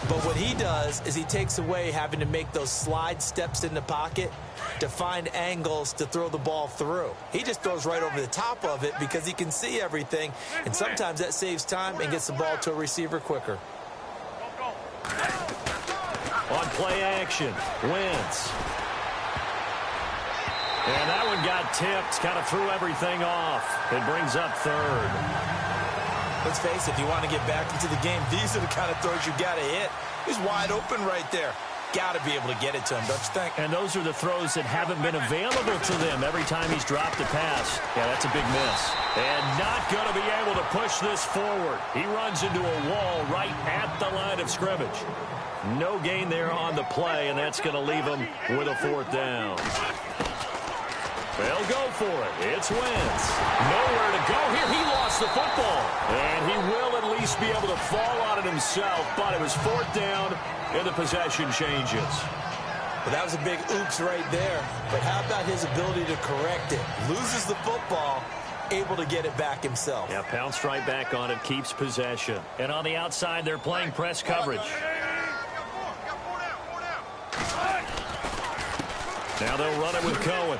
But what he does is he takes away having to make those slide steps in the pocket to find angles to throw the ball through. He just throws right over the top of it because he can see everything, and sometimes that saves time and gets the ball to a receiver quicker. On play action, Wentz. And that one got tipped, kind of threw everything off. It brings up third. Let's face it, if you want to get back into the game, these are the kind of throws you got to hit. He's wide open right there. Got to be able to get it to him, don't you think? And those are the throws that haven't been available to them every time he's dropped a pass. Yeah, that's a big miss. And not going to be able to push this forward. He runs into a wall right at the line of scrimmage. No gain there on the play, and that's going to leave him with a fourth down. They'll go for it. It's Wentz. Nowhere to go here. He lost the football. And he will at least be able to fall on it himself, but it was fourth down, and the possession changes. Well, that was a big oops right there. But how about his ability to correct it? Loses the football, able to get it back himself. Yeah, pounced right back on it, keeps possession. And on the outside, they're playing press coverage. Now they'll run it with Cohen.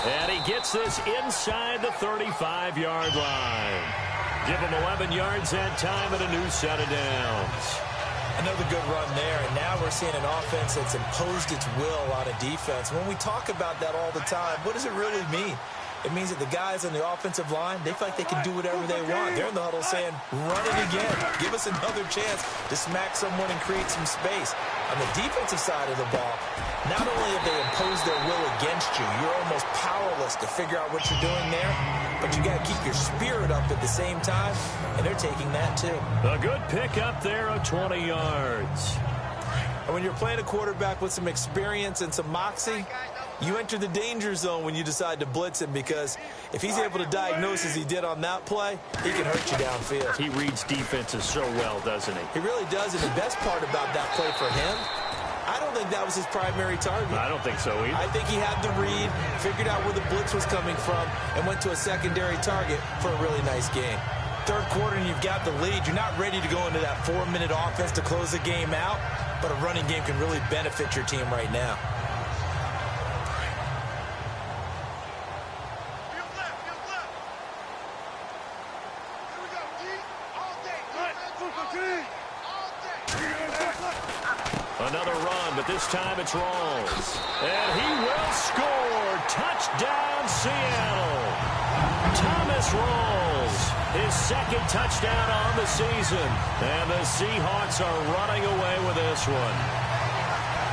And he gets this inside the 35-yard line. Give him 11 yards that time and a new set of downs. Another good run there, and now we're seeing an offense that's imposed its will on a defense. When we talk about that all the time, what does it really mean? It means that the guys on the offensive line, they feel like they can do whatever they want. They're in the huddle saying, run it again. Give us another chance to smack someone and create some space. On the defensive side of the ball, not only have they imposed their will against you, you're almost powerless to figure out what you're doing there, but you got to keep your spirit up at the same time, and they're taking that too. A good pickup there of 20 yards. And when you're playing a quarterback with some experience and some moxie, you enter the danger zone when you decide to blitz him, because if he's able to diagnose as he did on that play, he can hurt you downfield. He reads defenses so well, doesn't he? He really does, and the best part about that play for him, I don't think that was his primary target. I don't think so either. I think he had the read, figured out where the blitz was coming from, and went to a secondary target for a really nice game. Third quarter, and you've got the lead. You're not ready to go into that 4-minute offense to close the game out, but a running game can really benefit your team right now. Another run, but this time it's Rawls. And he will score. Touchdown, Seattle. Thomas Rawls, his second touchdown on the season. And the Seahawks are running away with this one.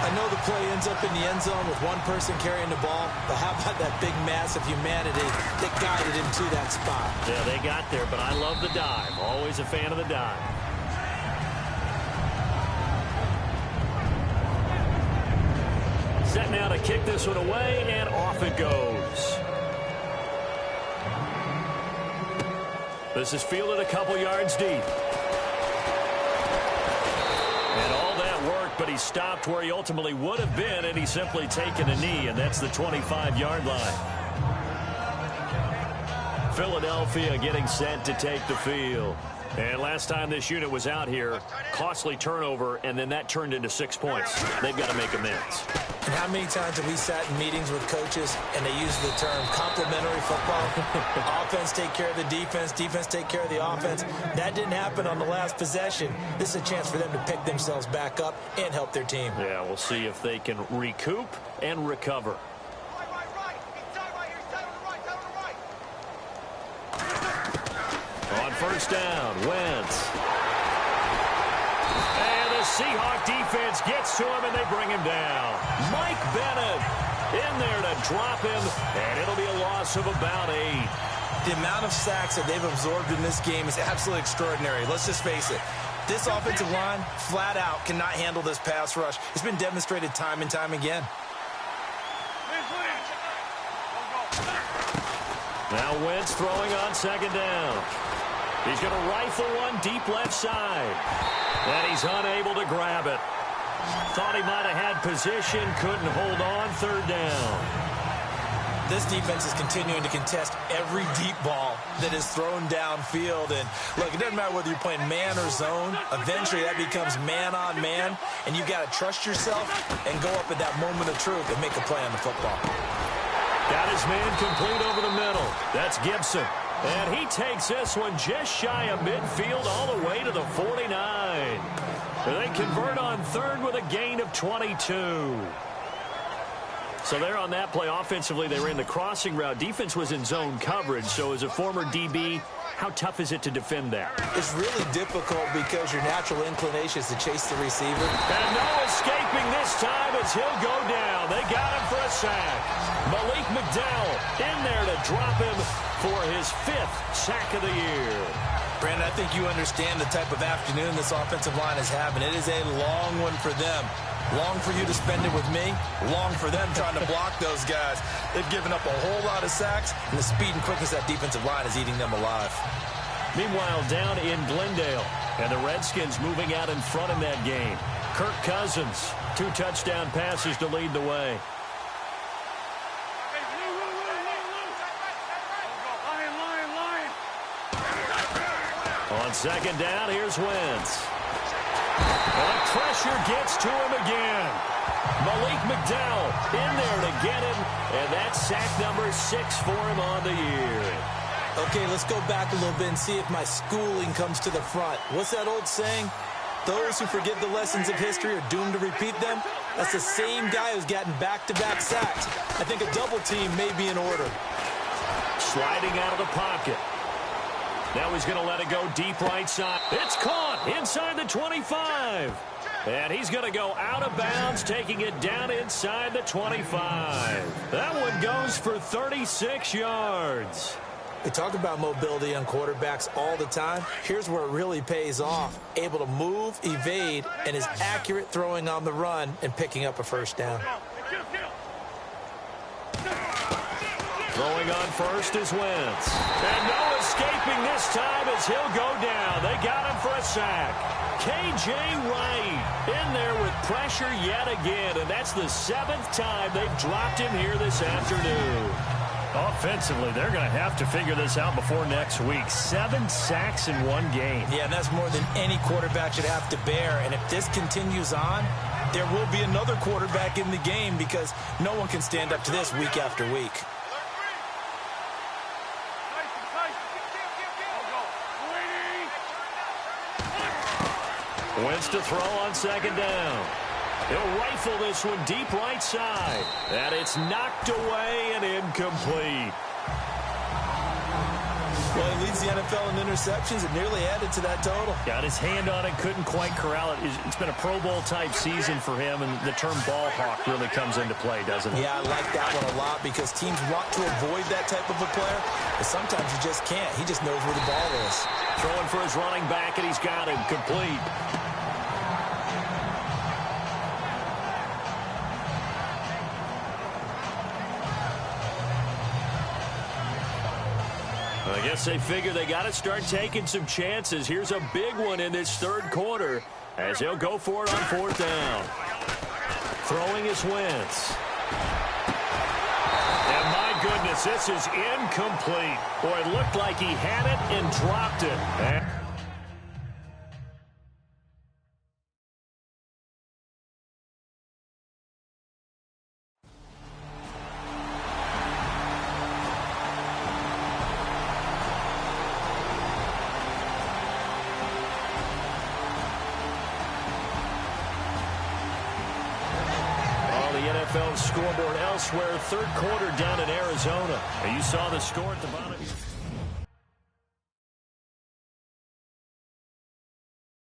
I know the play ends up in the end zone with one person carrying the ball, but how about that big mass of humanity that guided him to that spot? Yeah, they got there, but I love the dive. Always a fan of the dive. Set now to kick this one away, and off it goes. This is fielded a couple yards deep. And all that work, but he stopped where he ultimately would have been, and he's simply taken a knee, and that's the 25-yard line. Philadelphia getting set to take the field. And last time this unit was out here, costly turnover, and then that turned into 6 points. They've got to make amends. And how many times have we sat in meetings with coaches and they use the term complementary football? Offense take care of the defense, defense take care of the offense. That didn't happen on the last possession. This is a chance for them to pick themselves back up and help their team. Yeah, we'll see if they can recoup and recover. On first down, Wentz. And the Seahawks defense gets to him, and they bring him down. Mike Bennett in there to drop him, and it'll be a loss of about 8. The amount of sacks that they've absorbed in this game is absolutely extraordinary. Let's just face it. This offensive line, flat out, cannot handle this pass rush. It's been demonstrated time and time again. Now Wentz throwing on second down. He's going to rifle one deep left side. And he's unable to grab it. Thought he might have had position, couldn't hold on, third down. This defense is continuing to contest every deep ball that is thrown downfield. And look, it doesn't matter whether you're playing man or zone. Eventually that becomes man on man. And you got to trust yourself and go up at that moment of truth and make a play on the football. Got his man complete over the middle. That's Gibson. And he takes this one just shy of midfield all the way to the 49. They convert on third with a gain of 22. So they're on that play. Offensively, they ran the crossing route. Defense was in zone coverage. So as a former DB, how tough is it to defend that? It's really difficult because your natural inclination is to chase the receiver. And no escaping this time as he'll go down. They got him for a sack. Malik McDowell in there to drop him for his 5th sack of the year. Brandon, I think you understand the type of afternoon this offensive line is having. It is a long one for them. Long for you to spend it with me. Long for them trying to block those guys. They've given up a whole lot of sacks, and the speed and quickness of that defensive line is eating them alive. Meanwhile, down in Glendale, and the Redskins moving out in front in that game. Kirk Cousins, 2 touchdown passes to lead the way. On second down, here's Wentz. And the pressure gets to him again. Malik McDowell in there to get him, and that's sack number 6 for him on the year. Okay, let's go back a little bit and see if my schooling comes to the front. What's that old saying? Those who forget the lessons of history are doomed to repeat them. That's the same guy who's gotten back-to-back sacks. I think a double team may be in order. Sliding out of the pocket. Now he's going to let it go deep right side. It's caught inside the 25. And he's going to go out of bounds, taking it down inside the 25. That one goes for 36 yards. We talk about mobility on quarterbacks all the time. Here's where it really pays off. Able to move, evade, and is accurate throwing on the run and picking up a first down. Throwing on first is Wentz. And no escaping this time as he'll go down. They got him for a sack. K.J. Wright in there with pressure yet again. And that's the 7th time they've dropped him here this afternoon. Offensively, they're going to have to figure this out before next week. 7 sacks in one game. Yeah, and that's more than any quarterback should have to bear. And if this continues on, there will be another quarterback in the game because no one can stand up to this week after week. Wentz to throw on second down. He'll rifle this one deep right side. And it's knocked away and incomplete. Well, he leads the NFL in interceptions and nearly added to that total. Got his hand on it, couldn't quite corral it. It's been a Pro Bowl-type season for him, and the term ball hawk really comes into play, doesn't it? Yeah, I like that one a lot because teams want to avoid that type of a player, but sometimes you just can't. He just knows where the ball is. Throwing for his running back, and he's got him complete. I guess they figure they got to start taking some chances. Here's a big one in this third quarter as he'll go for it on 4th down. Throwing is Wentz. And my goodness, this is incomplete. Boy, it looked like he had it and dropped it. NFL scoreboard elsewhere. Third quarter down in Arizona. And you saw the score at the bottom.